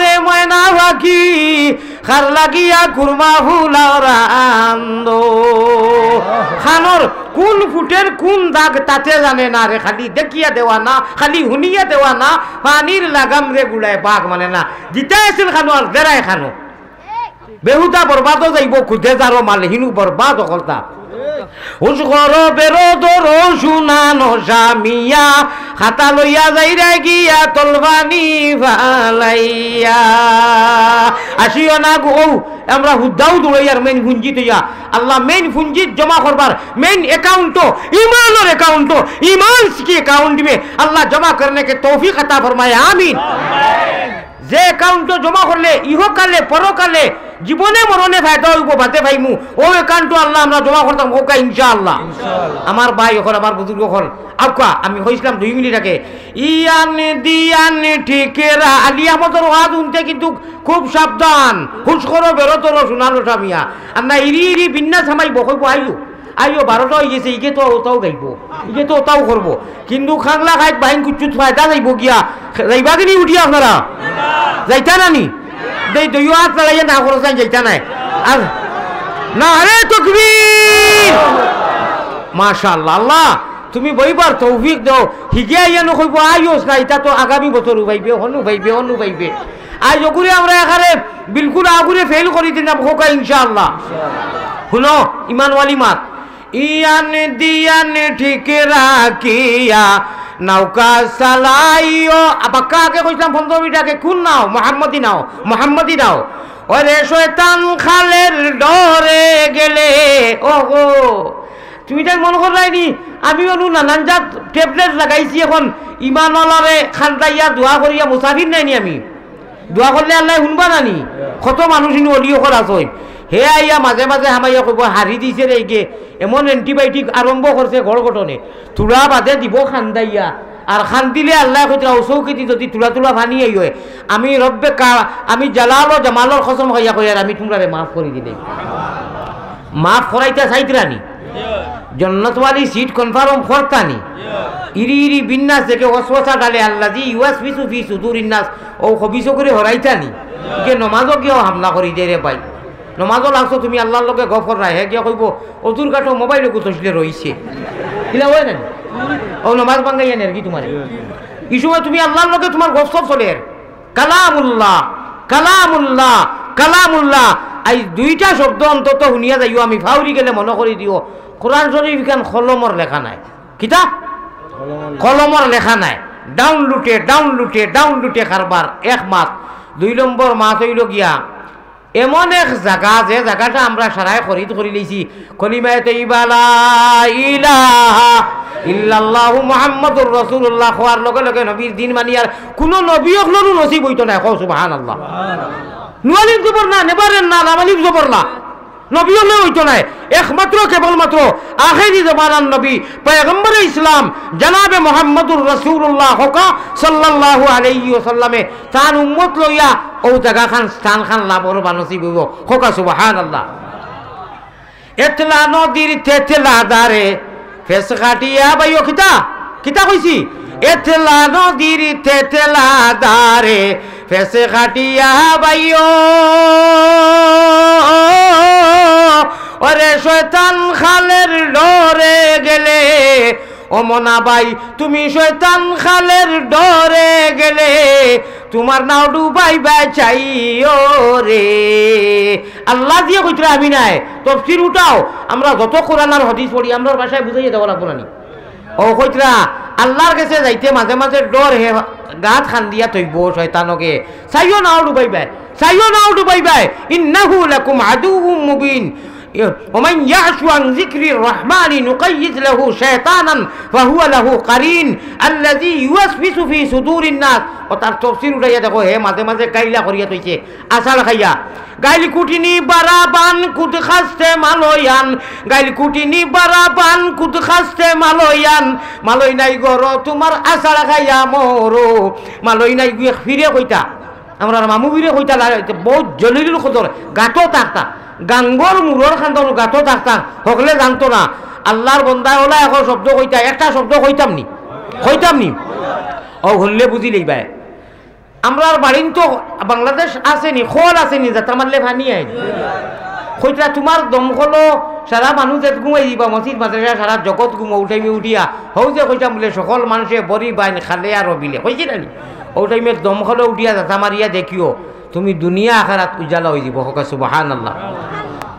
রে ময়না পাখি খার লাগিয়া কুরমা ফুলাওরা আন্দ। খানোর কোন ফুটের কোন দাগ তাতে জানে না রে, খালি দেখিয়া দেওয়া না খালি হুনিয়া দেওয়া না পানির লাগাম রে গুড়ায় বাঘ মানে না জিতাই আছিল খানো আর বেড়ায় খানো। বেহুদা বরবাদও যাইব খুদে যারো মাল হিনু বরবাদ অকলতা হুসগর বেরোদর শুনানো জামিয়া খাতা লইয়া যাইরা গিয়া তলবানি ফালাইয়া আসিও না গো আমরা হুদ্দাও দৌড়াইয়ার মেইন পুঞ্জি তৈয়া আল্লাহ মেইন পুঞ্জি জমা করবার মেইন অ্যাকাউন্টও ইমানের অ্যাকাউন্টও ইমান কি অ্যাকাউন্ট দিবে আল্লাহ জমা করনে কে তৌফিক আতা ফরমায় আমিন। যে অ্যাকাউন্টও জমা করলে ইহকালে পরকালে জীবনে মরণে ফায়দা হইব বাতে ভাইমু ও অ্যাকাউন্টও আল্লাহ আমরা জমা করতাম ওকা ইনশাআল্লাহ। আমার ভাই হল আমার বুজুর্গ হল আউকা আমি হইছিলাম 2 মিনিট আগে ইয়ান দিয়ান ঠিকেরা আলী আহমদের ওয়াজ শুনতে কিন্তু খুব সাবধান হুশ করো বেরোতর শোনালো সামিয়া আমরা ইরি ইরি বিন্যাস আমাই বকইব আইও 12টা হয়ে গেছে ইকে তো ওটাও গাইব ইকে তো ওটাও করবো কিন্তু খাংলা খাইত বাহিন কুচুত ফায়দা যাইব গিয়া যাইবা কিনি উঠিয়া আপনারা যাইতা নানি দেই দইও হাত লাগাইয়া না করো যাইতা নাই আর না আরে তাকবীর মাশাআল্লাহ আল্লাহ তুমি বইবার তৌফিক দাও হিগিয়া ইয়া নকইব আইওস না এটা তো আগামী বছর উবাইবে হনু বাইবে আজ ওগুরে আমরা এখানে বিলকুল আগুরে ফেল করি দিন হোকা ইনশাআল্লাহ। শুনো ইমানওয়ালি মাত ইয়ান দিয়ান ঠিক রাখিয়া নৌকা চালাইও আবাক্কা আগে কইলাম 15 মিনিট আগে কোন নাও মোহাম্মদি নাও ওরে শয়তান খালের ডরে গেলে ওগো তুমি তাই মনে করাইনি আমি অনু নানান জাত ট্যাবলেট লাগাইছি এখন ইমানওয়ালারে খান্দাইয়া দোয়া করিয়া মুসাফির নাইনি আমি দোয়া করলে আল্লাহ শুনবা নানি কত মানুষ ইনি অলিও করা হয় হে আইয়া মাঝে মাঝে হামাইয়া কব হারি দিছে রে গে এমন এন্টিবায়োটিক আরম্ভ করছে ঘর ঘটনে তুলা বাদে দিব খান্দাইয়া আর খান দিলে আল্লাহ কইরা ওসৌকেতি যদি তুলা ভানি আই হয় আমি রব্বে আমি জালাল ও জামালর কসম হইয়া কইয়ার আমি তোমরারে মাফ করে দিলে মাফ করাইতে চাইতরানি জন্নতওয়ালি সিট কনফার্ম করতানি ইরি ইরি বিন্যাস থেকে ওয়াসওয়াসা ডালে আল্লাজি ইউয়াসবিসু ফি সুদুরিন নাস ও খবিসো করে হরাইতানি কে নমাজও গিয়ে হামলা করি দে রে ভাই নমাজও লাগছো তুমি আল্লাহর লগে গফর রায় হে গিয়া কইব অতুর কাটো মোবাইলে গুতসলে রইছে কিলা হয় না ও নমাজ বাঙ্গাইয়া নের কি তোমার এই সময় তুমি আল্লাহর লগে তোমার গফসব চলে কালামুল্লাহ আই 2টা শব্দ অন্তত শুনিয়া যাইও আমি ফাউরি গেলে মনে করি দিও কোরআন শরীফ খান কলমর লেখা নাই কিতা কলমর লেখা নাই ডাউনলুটে কারবার এক মাস 2 নম্বর মাস হইল গিয়া এমন এক জায়গা যে জায়গাটা আমরা সারাই খরিদ করে লইছি কলিমায়ে তাইয়্যিবা লা ইলাহা ইল্লাল্লাহু মুহাম্মাদুর রাসূলুল্লাহ হওয়ার লগে লগে নবীর দিন মানি আর কোন নবী হলরু নসিব হইতো না কও সুবহানাল্লাহ নুয়ালিফ জবর না নেবারেন না লামালিফ জবর না নবী হলে হইতো না একমাত্র কেবলমাত্র আখেরি জমানার নবী পয়গম্বর ইসলাম জনাবে মুহাম্মদুর রাসূলুল্লাহ হকা সাল্লাল্লাহু আলাইহি ওয়াসাল্লামে তার উম্মত লইয়া ও জায়গা খান স্থান খান লাভর বানসিব হইব হকা সুবহানাল্লাহ। এতলা নদীর তেতলা দারে ফেস কাটিয়া বাইও কিতা কইছি এতলা নদীর তেতলা দারে ফেস কাটিয়া বাইও ওরে শয়তান খালের ডরে গেলে ও মনা ভাই তুমি শয়তান খালের ডরে গেলে তোমার নাও ডুবাই বাঁচাইও রে আল্লাহ দিয়ে কইতরা আমি নাই তাফসীর উঠাও আমরা যত কোরআন আর হাদিস পড়ি আমরা ভাষায় বুঝাইয়া দেওয়া লাগবো না ও কইতরা আল্লাহর কাছে যাইতে মাঝে মাঝে ডর হে গাত খান দিয়া তৈব শয়তানকে চাইও নাও ডুবাইবাই ইন্নাহু লাকুম আদুউম মুবিন ومن يعش عن ذكر الرحمن نقيض له شيطانا فهو له قرين الذي يوسوس في صدور الناس ওতার তাফসীর উঠাইয়া দেখো হে মাঝে মাঝে গাইলা করিয়া তইছে আসাল খাইয়া গাইল কুটিনি বারাবান কুত খাস্তে মালয়ান গাইল কুটিনি বারাবান কুত খাস্তে মালয়ান মালয় নাই গর তোমার আসাল খাইয়া মরো মালয় নাই গিয়ে ফিরে কইতা আমরা মামু ফিরে কইতা বহুত জলিলুল কদর গাটো তাকতা গাঙ্গর মুরর খান্দন গাতো থাকতাম সকলে জানতো না আল্লাহর বন্দা হলা এখন শব্দ কইতা একটা শব্দ কইতাম নি ও হললে বুঝিলেই ভাই আমরা বাড়িন তো বাংলাদেশ আসেনি খোল আসেনি যাত্রা মারলে ভানি আই কইতা তোমার দমকলো সারা মানুষ যে ঘুমাই দিবা মসজিদ মাদ্রাসা সারা জগৎ উঠিয়া হও যে কইতাম বলে সকল মানুষে বড়ি বাইন খালে আর বিলে কইছি না ও টাইমে দমকলো উঠিয়া যাত্রা মারিয়া দেখিও তুমি দুনিয়া আখিরাত উজালা হয়ে যাব। হোক সুবহানাল্লাহ।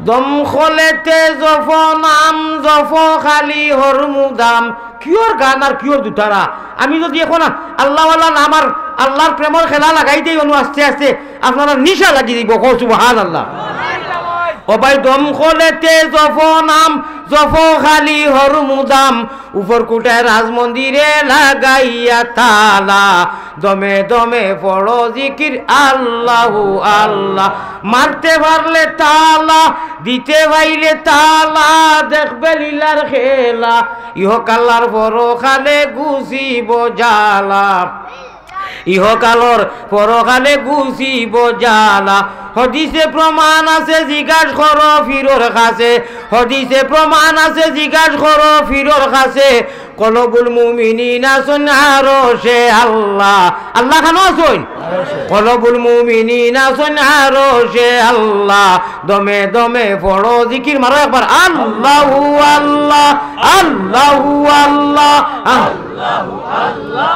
দম খলেতে জফ নাম জফ খালি হরমুদাম, কিয়র গান আর কিয়র দুতারা। আমি যদি এখন আল্লাহওয়ালা নাম আর আল্লাহর প্রেমর খেলা লাগাই দেই অনু আস্তে আস্তে আপনারা নিশা লাগিয়ে দিব। হোক সুবহানাল্লাহ। ও ভাই দম খলেতে জফ নাম জফ খালি হরমুদাম, উপর কোটায় রাজ মন্দিরে লাগাইয়া তালা, দমে দমে পড়ো জিকির আল্লাহু আল্লাহ। মারতে পারলে তালা, দিতে পাইলে তালা, দেখবে লীলার খেলা, ইহকালার পরকালে গুছিব জালা, ইহকালর পরকালে গুছিব জালা। হদিসে প্রমাণ আছে জিজ্ঞাস করো ফিরোর কাছে, হদিসে প্রমাণ আছে জিজ্ঞাস করো ফিরোর কাছে, কলবুল মুমিনিনা সুন আরশে আল্লাহ, আল্লাহ খানো আছেন কলবুল মুমিনিনা সুন আরশে আল্লাহ, দমে দমে পড়ো জিকির মারো একবার আল্লাহু আল্লাহ আল্লাহু আল্লাহ আল্লাহু আল্লাহ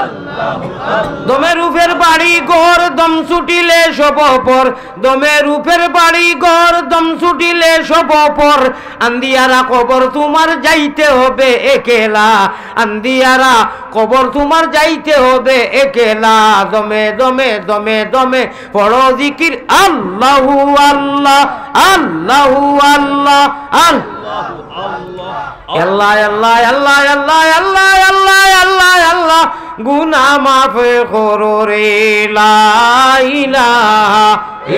আল্লাহু আল্লাহ। দমের উপের বাড়ি ঘর দম ছুটিলে সব পর, দমের উপের বাড়ি ঘর দম ছুটিলে সব পর, আন্দিয়ারা কবর তোমার যাইতে হবে একেলা, আন্দিয়ারা কবর তোমার যাইতে হবে একেলা, দমে দমে দমে দমে পড়ো জিকির আল্লাহু আল্লাহ আল্লাহু আল্লাহ আল্লাহু আল্লাহ আল্লাহ আল্লাহ আল্লাহ আল্লাহ আল্লাহ আল্লাহ আল্লাহ আল্লাহ। গুনাহ মাফ করো রে লা ইলাহা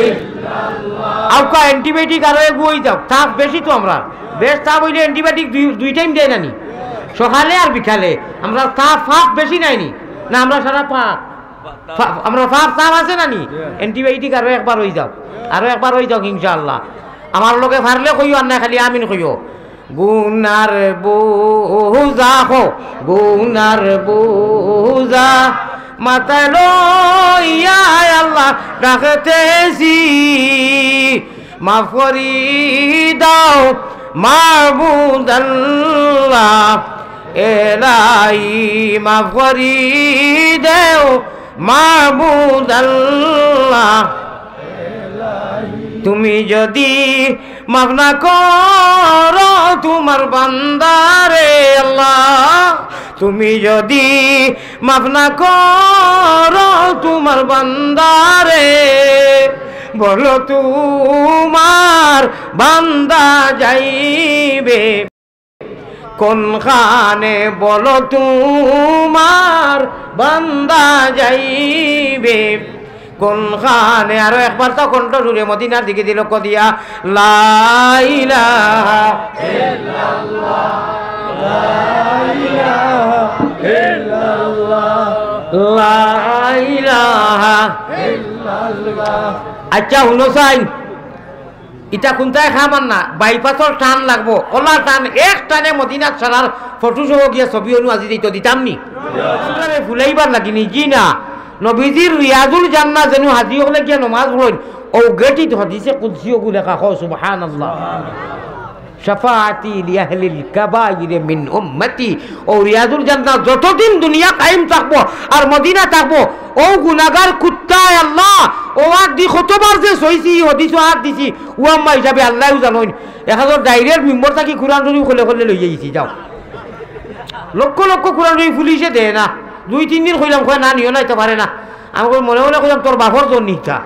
ইল্লাল্লাহ। আউকা অ্যান্টিবায়োটিক আর এগুই যাও, তাপ বেশি তো আমরা বেশ তাপ হইলে অ্যান্টিবায়োটিক দুই টাইম দেয় নানি, সকালে আর বিকালে। আমরা তাপ ফাপ বেশি নাইনি না, আমরা সারা পাপ আমরা ফাপ তাপ আছে নানি, অ্যান্টিবায়োটিক আরো একবার হয়ে যাও, আরো একবার হয়ে যাও ইনশাআল্লাহ। আমার লোকে ফারলে কইও আর না খালি আমিন কইও। গুনার বোঝা হো গুনার বোঝা মাথায় লইয়া আল্লাহ ডাকতেছি, মাফ করি দাও মাবুদ আল্লাহ, এলাই মাফ করি দেও মাবুদ আল্লাহ। তুমি যদি মাফ না করো তোমার বান্দারে আল্লাহ, তুমি যদি মাফ না করো তোমার বান্দারে, বলো তোমার বান্দা যাইবে কোনখানে, বলো তোমার বান্দা যাইবে কোনখানে। আরো একবার তো কণ্ঠ জুড়ে মদিনার দিকে দিল কদিয়া লা ইলাহা ইল্লাল্লাহ লা ইলাহা ইল্লাল্লাহ লা ইলাহা ইল্লাল্লাহ। আচ্ছা শুনো সাইন, ইটা কোনটাই খামান না, বাইপাসর টান লাগবো, ওলা টান এক টানে মদিনার ছাড়ার ফটো সহ গিয়া ছবি অনু আজি দিত দিতাম নি, ফুলাইবার লাগিনি জি না। নবীজির রিয়াজুল জান্নাহ যেন হাজি হলে গিয়া নমাজ পড়েন, ও গেটিত হদিসে কুদসি ওগুলো কাকো সুবহানাল্লাহ। শাফাআতি লিআহলিল কাবাইর মিন উম্মতি, ও রিয়াজুল জান্নাহ যতদিন দুনিয়া কায়েম থাকবো আর মদিনা থাকবো, ও গুনাহগার কুত্তায় আল্লাহ ও আর দি কতবার যে সইছি হদিস আর দিছি ও আম্মা হিসাবে আল্লাহও জানেন। এখানে ডাইরেক্ট মেম্বার থাকি কোরআন শরীফ খুলে খুলে লই যাইছি, যাও লক্ষ লক্ষ কোরআন শরীফ পুলিশে দেয় না, 2-3 দিন কইলাম কয় না নিও না, এটা পারে না। আমি মনে মনে কইলাম তোর বাপর জন নিতা,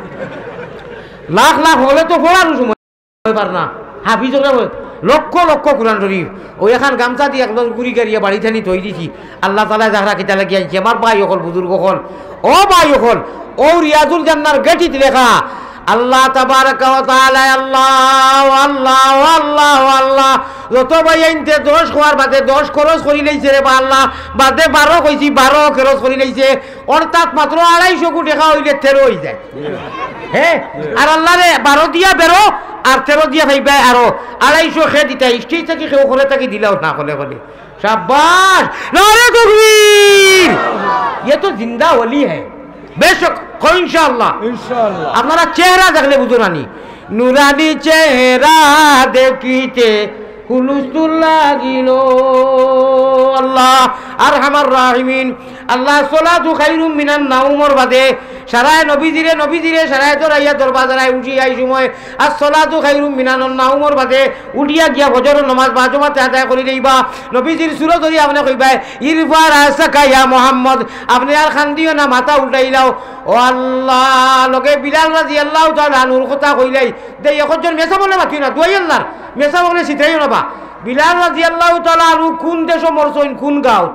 লাখ লাখ হলে তো পড়ার সময় পার না, হাফিজ লক্ষ লক্ষ কোরআন শরীফ ওই এখন গামছা দিয়ে একদম গুড়ি গাড়িয়ে বাড়ি থানি থই দিছি। আল্লাহ তালা যাহরা কিতা লাগিয়ে আনছে আমার ভাই হল বুজুর্গ হল, ও ভাই হল, ও রিয়াজুল জান্নার গেটিতে লেখা আল্লাহ তাবারাকা ওয়া তাআলা আল্লাহ আল্লাহ আল্লাহ আল্লাহ। যত ভাই আনতে 10 খোয়ার বাদে 10 খরচ করি লাইছে রে বা আল্লাহ, বাদে 12 কইছি 12 খরচ করি লাইছে, অর্থাৎ মাত্র 250 কোটি টাকা হইলে 13 হই যায়। হ্যাঁ, আর আল্লাহ রে 12 দিয়া বেরো আর 13 দিয়া ভাইবা আরো 250 খে দিতা, স্টেজ থেকে কেউ করে তাকে দিলাও না হলে বলে শাবাশ নারে তাকবীর, ये तो जिंदा वली है बेशक को इंशाअल्लाह इंशाअल्लाह। আপনারা চেহারা দেখলে বুঝুরানি, নুরানি চেহারা দেখিতে হুলুসুল লাগিল আল্লাহ আরহামার রাহিমিন। আল্লাহ সালাতু খায়রুম মিনান নাওমর বাদে সারায় নবীজিরে সারায় দরাইয়া দরবাজারায় উঠিয়া এই সময় আসসালাতু খায়রুম মিনান নাওমর বাদে উঠিয়া গিয়া ফজরের নামাজ বা জমাতে আদায় করি দেইবা নবীজির সুরত ধরি আপনি কইবা ইরফা রাসাকা ইয়া মুহাম্মদ, আপনি আর খান্দিও না, মাথা উল্টাইলাও। ও আল্লাহ লগে বিলাল রাদিয়াল্লাহু তাআলা আনহুর কথা কইলাই দেই একজন মেসা বলে বাকি না দুই আল্লাহর মেসা বলে সিথাইও না বা। বিলাল রাদিয়াল্লাহু তাআলা আনহু কোন দেশ মরছইন কোন গাঁও?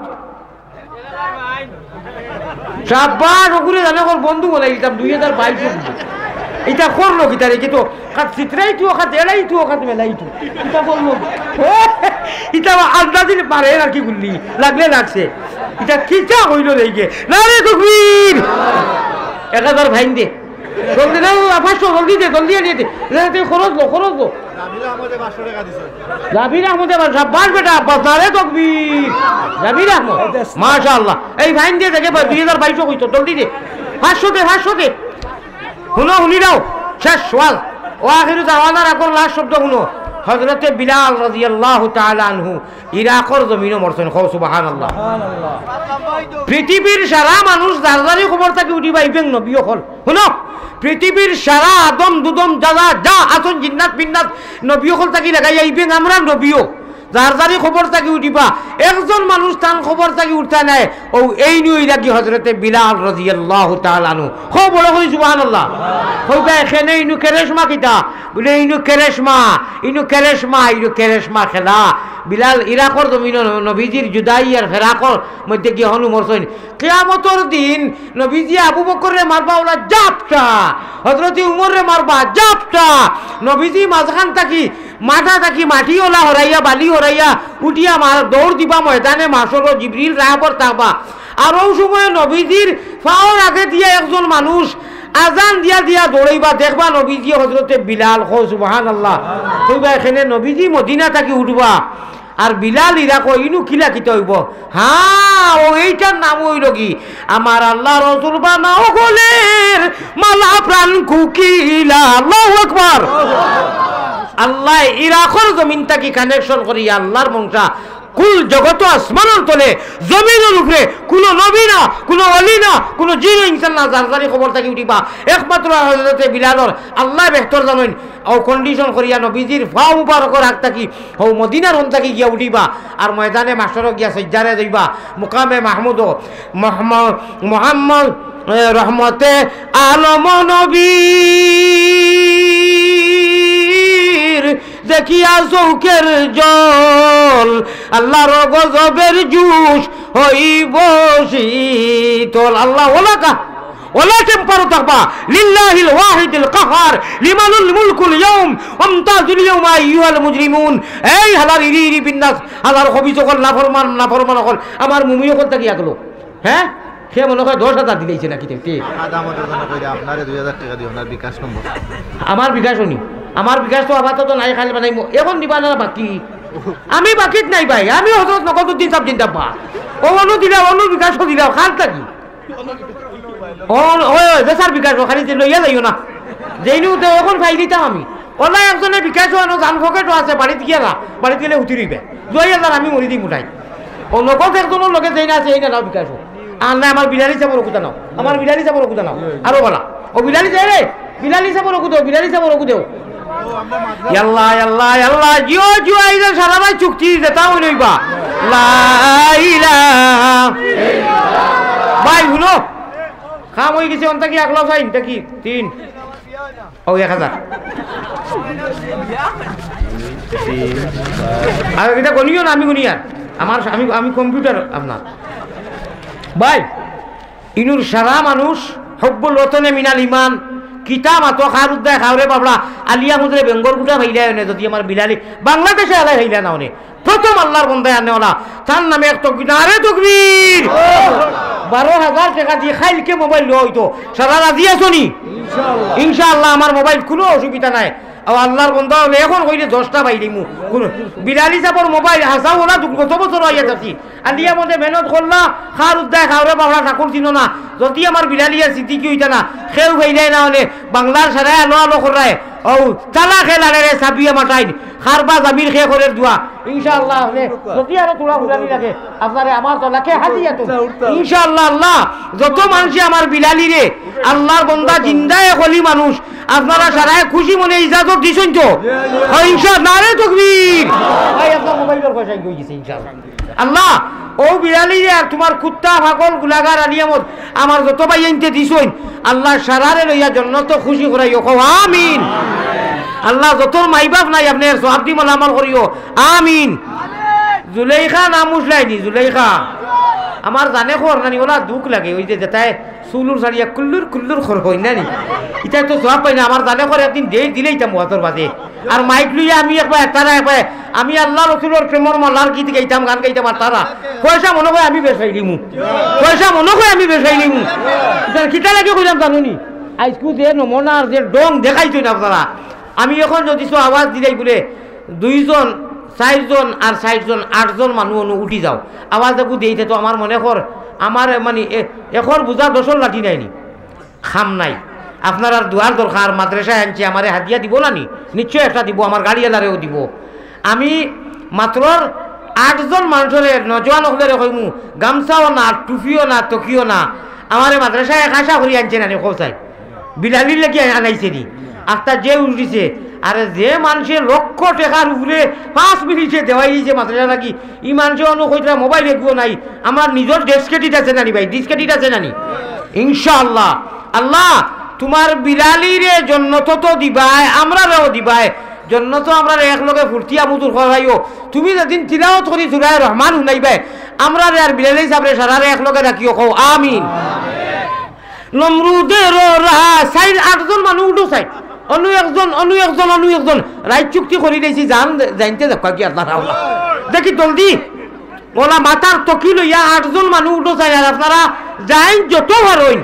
সাব্বাস ওগুলো জানে ওর বন্ধু বলে দিতাম 2022 এটা করলো কি তারে কিন্তু কাট চিত্রাই তুই ওখানে এলাই তুই ওখানে মেলাই তুই এটা বললো এটা আন্দাজিল পারে আর কি বললি লাগলে লাগছে এটা কিটা হইল রেগে না রে তকবীর 1000 ভাইন দে জলদি দাও 500 জলদি দে জলদি নিয়ে দে তুই খরচ লো জাবির আহমদ সাব্বাস বেটা বাজারে তকবীর জাবির আহমদ মাশাআল্লাহ এই ভাইন দিয়ে দেখে 2022 কইতো জলদি দে 500 দে শুনি দাও শেষ ওয়াল ও আখিরু জাওয়ানার আকর লাস্ট শব্দ শুনো হযরতে বিলাল রাদিয়াল্লাহু তাআলা আনহু ইরাকের জমিনে মরছেন খাও সুবহানাল্লাহ পৃথিবীর সারা মানুষ যার খবর থাকে উঠিবা ইবেন নবী হল শুনো পৃথিবীর সারা আদম দুদম যা আসন জিন্নাত বিন্নাত নবী হল থাকি লাগাইয়া ইবেন আমরা নবীও যার খবর থাকি উঠিবা একজন মানুষ তান খবর থাকি উঠা নাই ও এই নিয়ে রাখি হযরতে বিলাল রাদিয়াল্লাহু তাআলা আনহু খুব বড় কই সুবহানাল্লাহ কইবা এখানে ইনু কেরেশমা কিতা বলে ইনু কেরেশমা খেলা বিলাল ইরাকর জমিন নবীজির জুদাই আর ফেরাকর মধ্যে গিয়ে হনু মরছেন কিয়ামতের দিন নবীজি আবু বকরে মারবা ওলা জাপটা হযরতে উমরে মারবা জাপটা নবীজি মাঝখান থাকি মাথা থাকি মাটি ওলা হরাইয়া বালি হরাইয়া উঠিয়া দৌড় দিবা ময়দানে মাসর জিবরিল রাহবর থাকবা আর ওই সময় নবীজির ফাওর আগে দিয়া একজন মানুষ আজান দিয়া দৌড়াইবা দেখবা নবীজি হযরতে বিলাল খো সুবহানাল্লাহ কইবা এখানে নবীজি মদিনা থাকি উঠবা আর বিলাল ইরাক ইনু কিলা কিতে হইব হ্যাঁ ও এইটার নাম হইল কি আমার আল্লাহ রাসূল বানাও গোলের মালা প্রাণ কুকিলা আল্লাহু আকবার আল্লাহ ইরাকের জমিন থাকি কানেকশন করি আল্লাহর মংসা কুল জগত আসমানের তলে জমিনের উপরে কোনো নবী না কোনো ওলি না কোনো জিন ইনসান না যার খবর থাকি উঠিবা একমাত্র হযরতে বিলালর আল্লাহ বেহতর জানেন ও কন্ডিশন করিয়া নবীজির ফা মুবারকর হাত থাকি ও মদিনার হন থাকি গিয়া উঠিবা আর ময়দানে মাসর গিয়া সজ্জারে যাইবা মুকামে মাহমুদ মুহাম্মদ রহমতে আলম নবী দেখিয়া চৌকের জল আল্লাহর গজবের জুস হইব শীতল আল্লাহ ওলাকা ওলা টেম্পারো থাকবা লিল্লাহিল ওয়াহিদিল কাহার লিমানুল মুলকুল ইয়াউম আমতাজুল ইয়াউমা আইয়ুহাল মুজরিমুন এই হালার ইরি বিন্দাস হালার খবি সকল নাফরমান সকল আমার মুমিও কল থাকি আগলো হ্যাঁ সে মনে হয় 10,000 দিলেইছে নাকি দেখতে আপনারে 2000 টাকা দিও আপনার বিকাশ নম্বর আমার বিকাশ উনি আমার বিকাশ তো আপাতত নাই খালি বানাইমো এখন দিবা না বাকি আমি বাকিত নাই ভাই আমি হজরত নকলউদ্দিন সাহেব চিন্তা পা অনু দিলা অনু বিকাশও দিলা খাল থাকি বেচার বিকাশ খালি লইয়া যাইও না যেইনু এখন ফাই দিতাম আমি ওলা একজনে বিকাশও আনো জান ফকেটও আছে বাড়িতে গিয়া বাড়িতে গেলে উঠি রইবে 2000 আমি মরি দিই উঠাই ও নকল একজনের লগে যেই না আছে এই না নাও বিকাশও আর না আমার বিলালি চাপর কুতা নাও আমার বিলালি চাপর কুতা নাও আরো বলা ও বিলালি চাই রে বিলালি চাপর কুদেও বিলালি চাপর কুদেও আল্লাহ আল্লাহ আল্লাহ জিও জিও আইজা সারা ভাই চুক্তি দিতে তাও নইবা লা ইলাহা ভাই শুনো খাম হয়ে গেছে অন্তা কি 1 লাখ ফাইন তা কি 3 ও 1000 আর এটা গনিও না আমি গুনি আর আমার আমি কম্পিউটার আপনার ভাই ইনুর সারা মানুষ হব্বুল ওতনে মিনাল ইমান কিতা মাতো খার উদ্দায় খাওরে বাবলা আলিয়া মুদ্রে বেঙ্গল গুটা ভাইলাই না যদি আমার বিলালি বাংলাদেশে আলাই ভাইলা না অনে প্রথম আল্লাহর বন্দায় আনে ওলা তার নামে এক তকবীর আরে তকবীর 12,000 টাকা দিয়ে খাইলকে মোবাইল লো হইতো সারা রাজি আছো নি ইনশাআল্লাহ আমার মোবাইল কোনো অসুবিধা নাই আল্লাহর বন্ধা হলে এখন কইলে 10টা বাইরিমু কোন বিলালি চাপর মোবাইল হাসাও ওলা কত বছর হইয়া যাচ্ছি আলিয়া মধ্যে মেহনত করলা খার উদ্দায় খাওরে বাবলা ঠাকুর চিনো না যদি আমার বিলালিয়া স্মৃতি কি হইতা না খেউ ভাইলাই না হলে বাংলার সারায় আলো আলো করায় ও ও চালা খেলারে রে সাবিয়া মাটাইন খারবা জামির খে করে দোয়া ইনশাআল্লাহ যদি আর তোলা ফুলানি লাগে আপনারে আমার তো লাখে হাদিয়া তো ইনশাআল্লাহ আল্লাহ যত মানুষ আমার বিলালি রে আল্লাহর বান্দা জিন্দায়ে খলি মানুষ আপনারা সারায় খুশি মনে ইজাজত দিছেন তো ইনশাআল্লাহ নারে তাকবীর ভাই আপনার মোবাইলের পয়সা কই গেছে ইনশাআল্লাহ আল্লাহ ও বিলালি রে আর তোমার কুত্তা পাগল গুলাগার আনিয়ামত আমার যত ভাই আনতে দিছেন আল্লাহ সারারে লইয়া জান্নাত খুশি করাইও কও আমিন আল্লাহ যত মাইবাপ নাই আপনার সওয়াব দি মাল আমল করিও আমিন জুলাইখা নাম উঠলাইনি জুলাইখা আমার জানে খর নানি ওলা দুঃখ লাগে ওই যে যেটায় সুলুর সারিয়া কুল্লুর কুল্লুর খর হই নানি এটা তো সওয়াব পাই না আমার জানে খর একদিন দেই দিলেই তা মুহাতর বাদে আর মাইক লইয়া আমি একবার তারা একবার আমি আল্লাহ রাসূলের প্রেমর মালার গীত গাইতাম গান গাইতাম আর তারা পয়সা মনে হয় আমি বেশাই দিমু পয়সা মনে হয় আমি বেশাই দিমু কিটা লাগে কইলাম জানুনি আইসকু যে নমনার যে ডং দেখাইছো না আপনারা আমি এখন যদি আওয়াজ দিলাই বলে 2 জন 4 জন আর 60 জন 8 জন মানুষ উঠি যাও আওয়াজ দেখু দিয়েছে তো আমার মনে কর আমার মানে এখন বুঝা 10 লাঠি নাইনি খাম নাই আপনার আর দুয়ার দরকার মাদ্রাসায় আনছি আমারে হাদিয়া দিব না নি নিশ্চয় একটা দিব আমার গাড়িওয়ালারেও দিব আমি মাত্র 8 জন মানুষের নজওয়ান হলে কইমু গামছাও না টুপিও না তকিও না আমারে মাদ্রাসায় খাসা করি আনছে না কোথায় বিলালির লেগে আনাইছে নি আত্মা যে উঠিছে আরে যে মানুষের লক্ষ টাকার উপরে 5 মিনিটে দেওয়াইছে মাদ্রাসা নাকি ই মানুষের অনুকইটা মোবাইল এগুলো নাই আমার নিজের ডেস্কেটিট আছে নানি ভাই ডিসকেটিট আছে নানি ইনশাআল্লাহ আল্লাহ তোমার বিলালিরে জন্নত তো দিবাই আমরাও দিবাই জন্নত আমরা এক লগে ফুর্তিয়া মুদুর করাইও তুমি যেদিন তিলাওয়াত করি সূরা রহমান শুনাইবে আমরা আর বিলালি সাবরে সারারে এক লগে রাখিও কও আমিন নমরুদের সাইড 8 জন মানুষ উঠো সাইড অনু একজন রাইট চুক্তি করে দিয়েছি জানতে দেখা কি আপনারা দেখি জলদি ওলা মাথার তকি লইয়া 8 জন মানুষ উঠো চাই আর আপনারা যাই যত ভারইন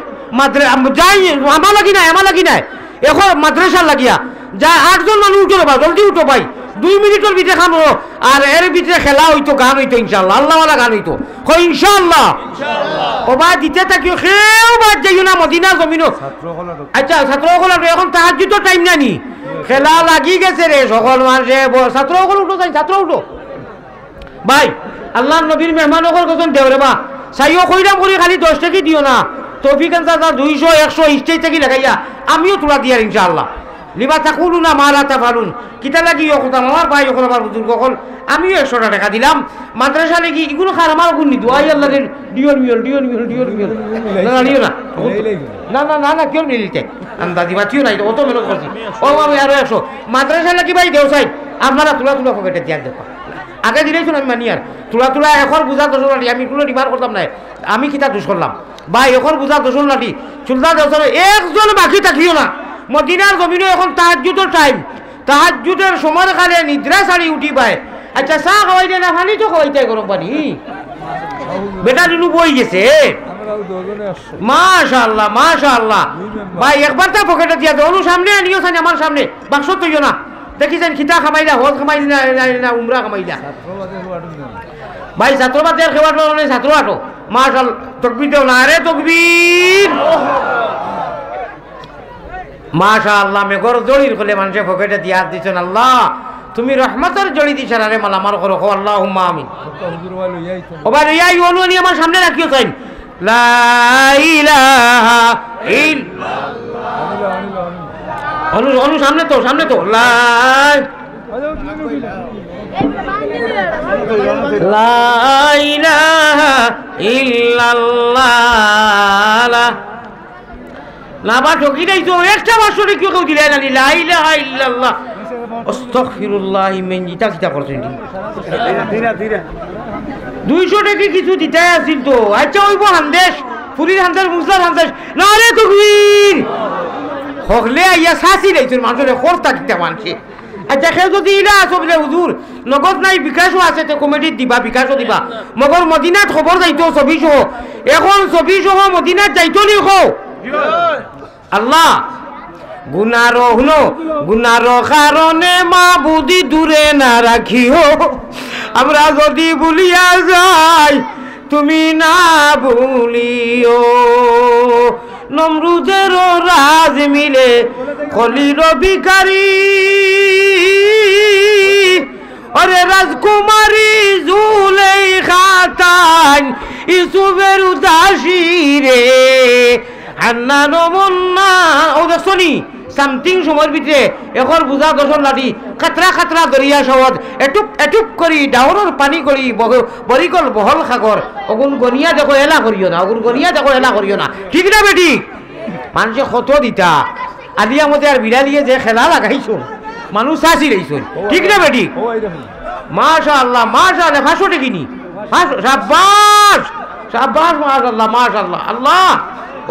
যাই আমার লাগি নাই এখন মাদ্রাসার লাগিয়া যা 8 জন মানুষ উঠো বা জলদি উঠো ভাই 2 মিনিটের ভিতরে খাবো আর এর ভিতরে খেলা হইতো গান হইতো ইনশাআল্লাহ আল্লাহওয়ালা গান হইতো ইনশাআল্লাহ ও বা দিতে থাকিও কেউ বাদ যাইও না মদিনা জমিনও আচ্ছা ছাত্রসকল এখন তাহাজ্জুদের টাইম নানি খেলা লাগি গেছে রে সকল মানুষে ছাত্রসকল উঠো যাই ছাত্র উঠো ভাই আল্লাহর নবীর মেহমানসকল কজন দেও রে বা চাইও কইরাম করি খালি 10 টাকা দিও না তৌফিক আনসার 200 100 স্টেজ থেকে লাগাইয়া আমিও তোলা দিয়ার ইনশাআল্লাহ লিবা তাকুলু না মালা তাফালুন কিতা লাগি কথা আমার ভাই এখন আমার বুজুর্গ হল আমিও 100 টাকা দিলাম মাদ্রাসা লাগি এগুলো খার আমার গুণ দিও আই আল্লাহ ডিওর মিল না নিও না কেউ নিলিতে আন্দাজি বাতিও নাই অত মেহনত করছি ও আমি আরো 100 মাদ্রাসা লাগি ভাই দেও সাই আপনারা তুলা পকেটে দিয়া দেখো আগে দিলেই শুন আমি মানি আর তুলা এখন বুঝা 10 লাঠি আমি কোনো রিমার করতাম না আমি কিতা দোষ করলাম ভাই এখন বুঝা 10 লাঠি চুলদা 10 একজন বাকি থাকিও না মদিনার জমিনে এখন তাহাজ্জুদের টাইম তাহাজ্জুদের সময় কালে নিদ্রা ছাড়ি উঠি পায় আচ্ছা চা খাওয়াই দে না পানি তো খাওয়াইতে গরম পানি বেটা দিনু বই গেছে মাশাআল্লাহ ভাই একবার তা পকেটে দিয়া দাও সামনে আনিও সানি আমার সামনে বাক্স তৈও না দেখিছেন খিতা খামাইলা হজ খামাইলি না উমরা খামাইলা ভাই ছাত্রবাদের খেওয়ার মানে ছাত্র আটো মাশাআল্লাহ তাকবীর দাও না রে তাকবীর মাশাআল্লাহ মেঘর জড়ির খলে মানুষে পকেটে দিয়া দিছেন আল্লাহ তুমি রহমতের জড়ি দিছ রে মালামাল করো আল্লাহুম্মা আমিন ও ভাই ইয়াই ওলুনি আমার সামনে রাখিও চাই লা ইলাহা ইল্লাল্লাহ অনু সামনে তো লা ইলাহা ইল্লাল্লাহ না বা ঠকি নাই তো একটা বছরে কেউ দিলে না লা ইলাহা ইল্লাল্লাহ আস্তাগফিরুল্লাহ মিন জিতা করছেন ধীরে 200 টাকা কিছু দিতে আসিল তো আচ্ছা ওইব হান্দেশ ফুলির হান্দেশ মুসলার হান্দেশ না রে তাকবীর হগলে আইয়া সাসি লাইছেন মানুষের খরচা দিতে মানছে আচ্ছা কেউ যদি ইলা আসো বলে হুজুর নগদ নাই বিকাশও আছে তো কমিটির দিবা বিকাশও দিবা মগর মদিনাত খবর যাইতো 24 এখন 24 মদিনাত যাইতো নি খো আল্লাহ গুনার কারণে মা বুদ্ধি দূরে না রাখিও আমরা যদি ভুলিয়া যাই তুমি না ভুলিও নমরুদেরও রাজ মিলে খলিল ভিখারি ওরে রাজকুমারী জুলেখা তান ইউসুফের উদাসী রে হান্নান মুন্না ও দেখছনি সামথিং সময়ের ভিতরে এখন বুঝা দশর লাঠি খাতরা খাতরা দরিয়া সহজ এটুক এটুক করি ডাউরের পানি করি বরিকল বহল সাগর অগুন গনিয়া দেখো এলা করিও না অগুন গনিয়া দেখো এলা করিও না ঠিক না বেটি মানুষে কত দিতা আলিয়া মতে আর বিড়ালিয়ে যে খেলা লাগাইছো মানুষ চাষি রইছো ঠিক না বেটি মাশাআল্লাহ মাশাআল্লাহ 500 টাকা নি শাবাশ শাবাশ মাশাআল্লাহ মাশাআল্লাহ আল্লাহ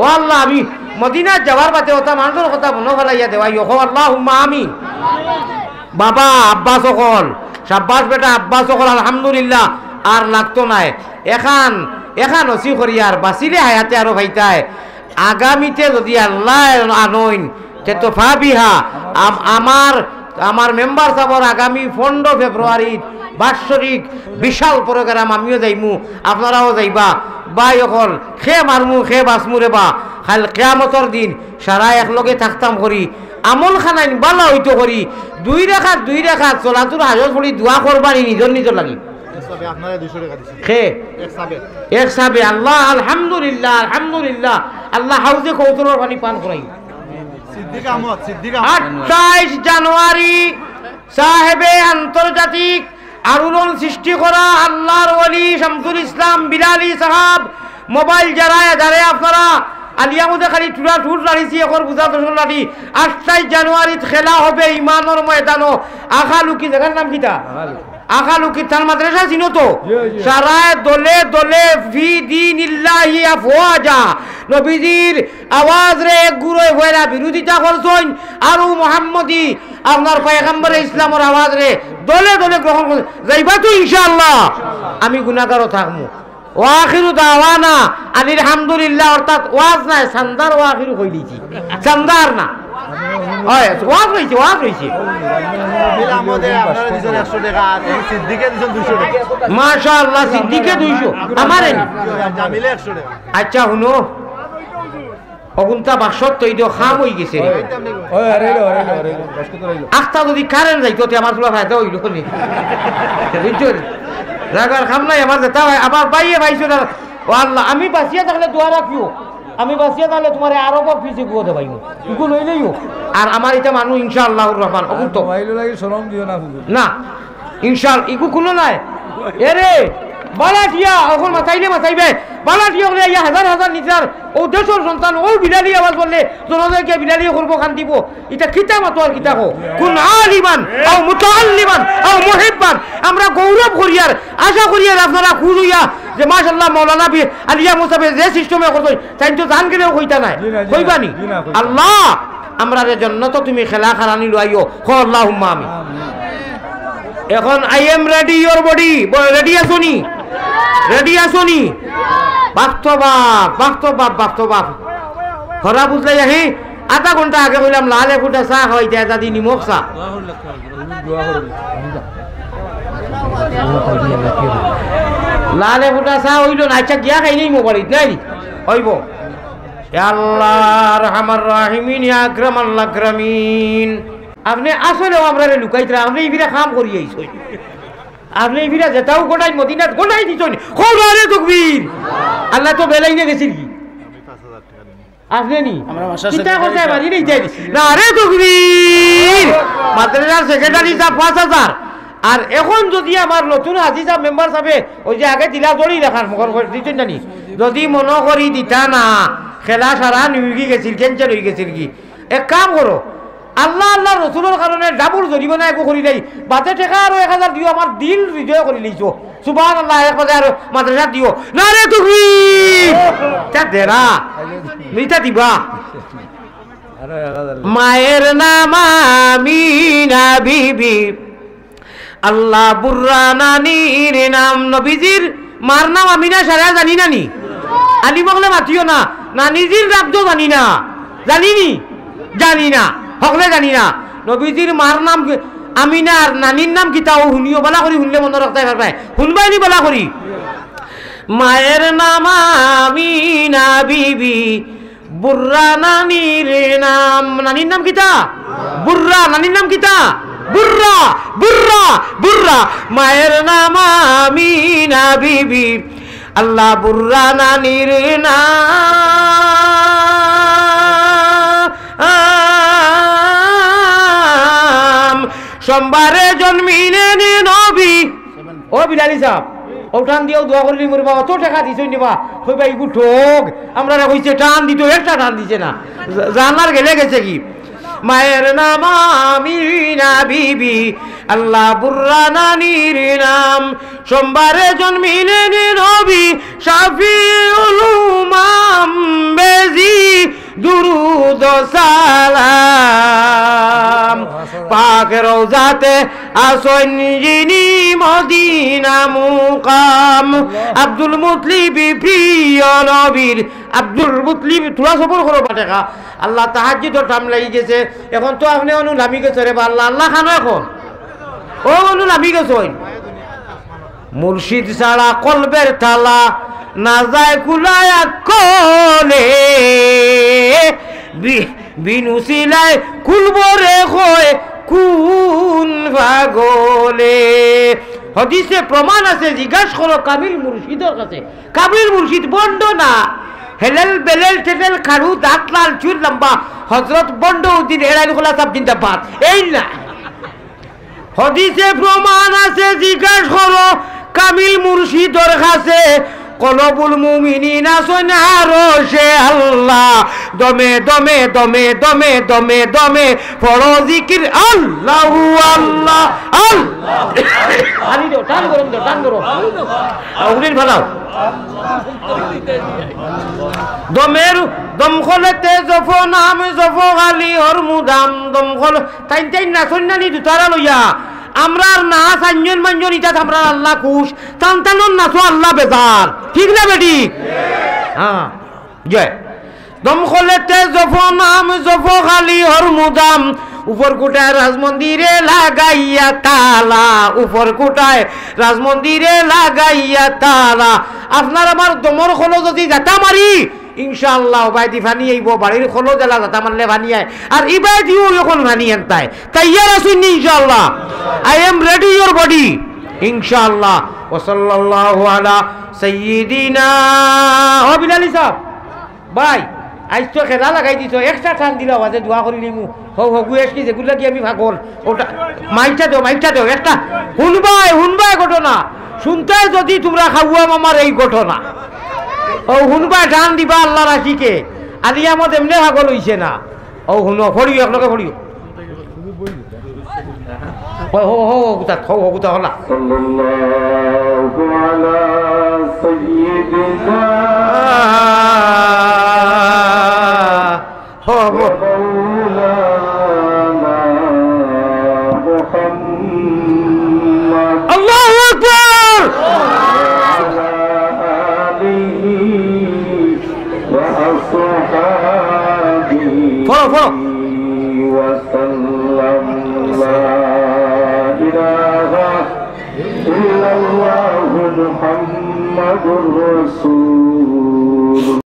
ও আল্লাহ আমি মদিনা যাওয়ার বাতে ওটা মানুষের কথা মনে ফেলাইয়া দেওয়াই ও আল্লাহুম্মা আমিন বাবা আব্বাস সকল শাবাশ বেটা আব্বাস সকল আলহামদুলিল্লাহ আর লাগতো নাই এখান ওসি করিয়ার বাসিলে হায়াতে আরো ভাইতায় আগামীতে যদি আল্লাহ আনইন তে তো ফাবিহা আমার মেম্বার সাহেবর আগামী 15 ফেব্রুয়ারি বাৎসরিক বিশাল প্রোগ্রাম আমিও যাইমু আপনারাও যাইবা বাই অকল খে মারমু খে বাসমু রে বা খাল কিয়ামতর দিন সারা একলগে থাকতাম করি আমল খানাইন বালা হইতো করি দুই রেখাত চলাতুর হাজত পড়ি দোয়া করবানি নিজর লাগি আপনারা 200 টাকা দিছেন খে এক সাবে আল্লাহ আলহামদুলিল্লাহ আলহামদুলিল্লাহ আল্লাহ হাউজে কৌতরের পানি পান করাই সিদ্দিক আহমদ 28 জানুয়ারি সাহেবে আন্তর্জাতিক আলোড়ন সৃষ্টি করা আল্লাহর ওলি শামসুল ইসলাম বিলালি সাহাব মোবাইল যারা আপনারা আলিয়ামুদে খালি টুরা টুর লাড়িছি এখন বুঝা দর্শন লাড়ি 28 জানুয়ারি খেলা হবে ইমানর ময়দানো আখালুকি জায়গার নাম কিটা আখালুকি তার মাদ্রাসা চিনো তো সারায় দলে দলে ফি দীনিল্লাহি আফওয়াজা নবীজির আওয়াজ রে গুরুই হইরা বিরোধিতা করছন আর মুহাম্মদি আপনার পয়গম্বর ইসলামের আওয়াজ রে দলে দলে গ্রহণ করছেন যাইবা তো ইনশাআল্লাহ আমি গুনাহগারও থাকমু ওয়াখিরু দাওয়ানা আলহামদুলিল্লাহ অর্থাৎ ওয়াজ নাই সান্দার ওয়াখিরু কই দিছি সান্দার না হয় ওয়াজ হইছে মাশাআল্লাহ সিদ্দিকে 200 আমারে আচ্ছা শুনো অগুনটা বাক্সত তৈ দিও খাম হই গেছে আস্তা যদি কারেন্ট যাইতো তে আমার পুরা ফায়দা হইল নি বুঝছো রাগার খাম নাই আমার যেটা আবার বাইয়ে ভাইছো না ও আল্লাহ আমি বাঁচিয়া থাকলে দোয়া রাখিও আমি বাঁচিয়া তাহলে তোমার আরো পিছিয়ে গুয়াতে পাইব ইগু লইলেইও আর আমার এটা মানুষ ইনশাআল্লাহুর রহমান অকুন তো না ইনশাআল্লাহ ইগু কোনো নাই এরে বালাটিয়া এখন মাথাইবে বালাটিয়া হলে ইয়া হাজার নিচার ও দেশের সন্তান ও বিলালি আওয়াজ বললে জনতাকে বিলালি করবো খান দিব এটা কিতা মাতো আর কিতা কো কোন আলিমান আও মুতাআল্লিমান আও মুহিব্বান আমরা গৌরব করিয়ার আশা করিয়ার আপনারা খুঁজুইয়া যে মাশাআল্লাহ মাওলানা বি আলিয়া মুসাবে যে সিস্টেমে করছই তাই তো জান গেলেও কইতা নাই কইবানি আল্লাহ আমরার জন্য তো তুমি খেলা খারানি লইও হ আল্লাহুম্মা আমিন এখন I am ready your body ready আসনি বাপ হরা বুঝলাই আহি আধা ঘন্টা আগে কইলাম লালে ফুটা চা খাওয়াই দেয় দাদি নিমখ চা লালে ফুটা চা হইল না আচ্ছা গিয়া খাই নেই মোবাইল নাই হইব আল্লাহ রহমান রাহিমিন ইয়া আকরামাল আকরামিন আপনি আসলেও আমরা লুকাইতরা আপনি ইবিরা কাম করি আইছই আপনি ইবিরা যেটাও গোটাই মদিনাত গোটাই দিছই খোলারে তাকবীর আল্লাহ তো বেলাই না গেছিল কি আপনি নি চিন্তা করতে পারি নাই যাই না রে তাকবীর মাদ্রাসার সেক্রেটারি সাহেব 5000 আর এখন যদি আমার নতুন হাজি সাহেব মেম্বার সাহেব ওই যে আগে দিলা জড়ি রাখার মুখর দিছেন জানি যদি মনে করি দিতা না খেলা সারা নিউগি গেছিল ক্যান্সেল হয়ে গেছিল কি এক কাম করো আল্লাহ আল্লাহ রসুলের কারণে ডাবল জরিমানা একো করি নাই বাতে টেকা আর 1000 দিও আমার দিল হৃদয় করে লইছো সুবহানাল্লাহ 1000 মাদ্রাসা দিও না রে তুমি তা দেরা মিটা দিবা মায়ের নাম আমিনা বিবি আল্লাহ বুর্রা নানির নাম নবীজির মার নাম আমিনা সারা জানি নানি আলী বগলে মাতিও না নানিজির নাম তো জানি না জানি না হকলে জানি না নবীজির মার নাম আমিনার নানির নাম কিতা ও শুনিও বলা করি শুনলে মনে রাখতে পারবে শুনবাই নি বলা করি মায়ের নাম আমিনা বিবি বুর্রা নানির নাম, নানির নাম কিতা? বুর্রা। নানির নাম কিতা? বুর্রা। বুর্রা বুর্রা। মায়ের নাম আমিনা বিবি। আল্লাহ বুর্রা নানির নাম, সোমবারে জন্মিলেন নবী। ও বিলালি সাহেব, ওঠান দিয়েও দোয়া করলি মোর বাবা, তো টাকা দিছই নিবা কই ভাই ঠোক, আমরা কইছে টান দিত, একটা টান দিছে না, জানার গেলে গেছে কি। মায়ের নাম আমিনা বিবি, আল্লাহ বুর্রা নানির নাম, সোমবারে জন্মিলেন নবী, শাফিউল উমাম, বেজি দুরুদ সালাম। পাক রওজাতে আসন যিনি মদিনা মুকাম, আব্দুল মুতলিব প্রিয় নবীর। আব্দুল মুতলিব তোরা সবর করো টাকা। আল্লাহ তাহাজ্জুদের টাইম লাগি গেছে, এখন তো আপনি অনু নামি গেছে রে বা আল্লাহ আল্লাহ খানো এখন ও অনু নামি গেছে। মুর্শিদ ছাড়া কলবের তালা না যায় কুলায়া কলে, বিনু সিলাই কুলবরে হয় কোন পাগলে। হদিসে প্রমাণ আছে, জিজ্ঞাসা করো কামিল মুর্শিদের কাছে। কামিল মুর্শিদ বন্ড না, হেলেল বেলেল টেটেল খাড়ু দাঁত লাল চুল লম্বা হজরত বন্ড উদ্দিন এড়াইল খোলা সাব জিন্দাবাদ, এই না। হদিসে প্রমাণ আছে, জিজ্ঞাসা করো কামিল মুর্শিদের কাছে। কলবুল মুমিনিনা সোনারো সে আল্লাহ, দমে দমে দমে দমে দমে দমে পড়ো জিকির আল্লাহু আল্লাহ আল্লাহ। আনি দাও, টান করুন দাও, টান করো উড়ির ভালো। দমের দমখলেতে জফ নাম জফ গালি হর মুদাম, দমখল টাইন টাইন না সন্ন্যানি দুতারা লইয়া আমরা নাচ আঞ্জন মাঞ্জন ইটা আমরা আল্লাহ খুশ, টান টানন নাচো আল্লাহ বেজার, ঠিক না বেটি? হ্যাঁ জয়। দমখলেতে জফ নাম জফ গালি হর মুদাম, উপর কোটায় রাজমন্দিরে লাগাইয়া তালা, উপর কোটায় রাজমন্দিরে লাগাইয়া তালা। আপনার আমার দমর খোলো যদি যাতা মারি ইনশাআল্লাহ বাইদি ফানি আইব, বাড়ির খোলো জেলা যাতা মারলে ফানি আয়, আর ইবাইদিও যখন ফানি আনতায় তাইয়ার আসুন ইনশাআল্লাহ। I am ready your body ইনশাআল্লাহ। ওয়া সাল্লাল্লাহু আলা সাইয়্যিদিনা। ও বিলালি সাহেব ভাই, আজ তো খেলা লাগাই দিছ, এক্সট্রা টান দিল আওয়াজে দোয়া করিলি মু হো হো গুয়েস কি যেগুলা কি আমি ভাগল ওটা মাইকটা দেও, মাইকটা দেও একটা শুনবাই শুনবাই ঘটনা শুনতে যদি তোমরা খাওয়া মামার এই ঘটনা ও শুনবাই টান দিবা আল্লাহ রাখিকে। আলিয়া মত এমনি ভাগল হইছে না। ও শুনো ফড়িও একলগে ফড়িও হো হো হো গুতা হো হো গুতা হলা। সাল্লাল্লাহু আলা সাইয়্যিদিনা আল্লাহু আকবার। Follow follow وسلم لا إله إلا الله محمد رسول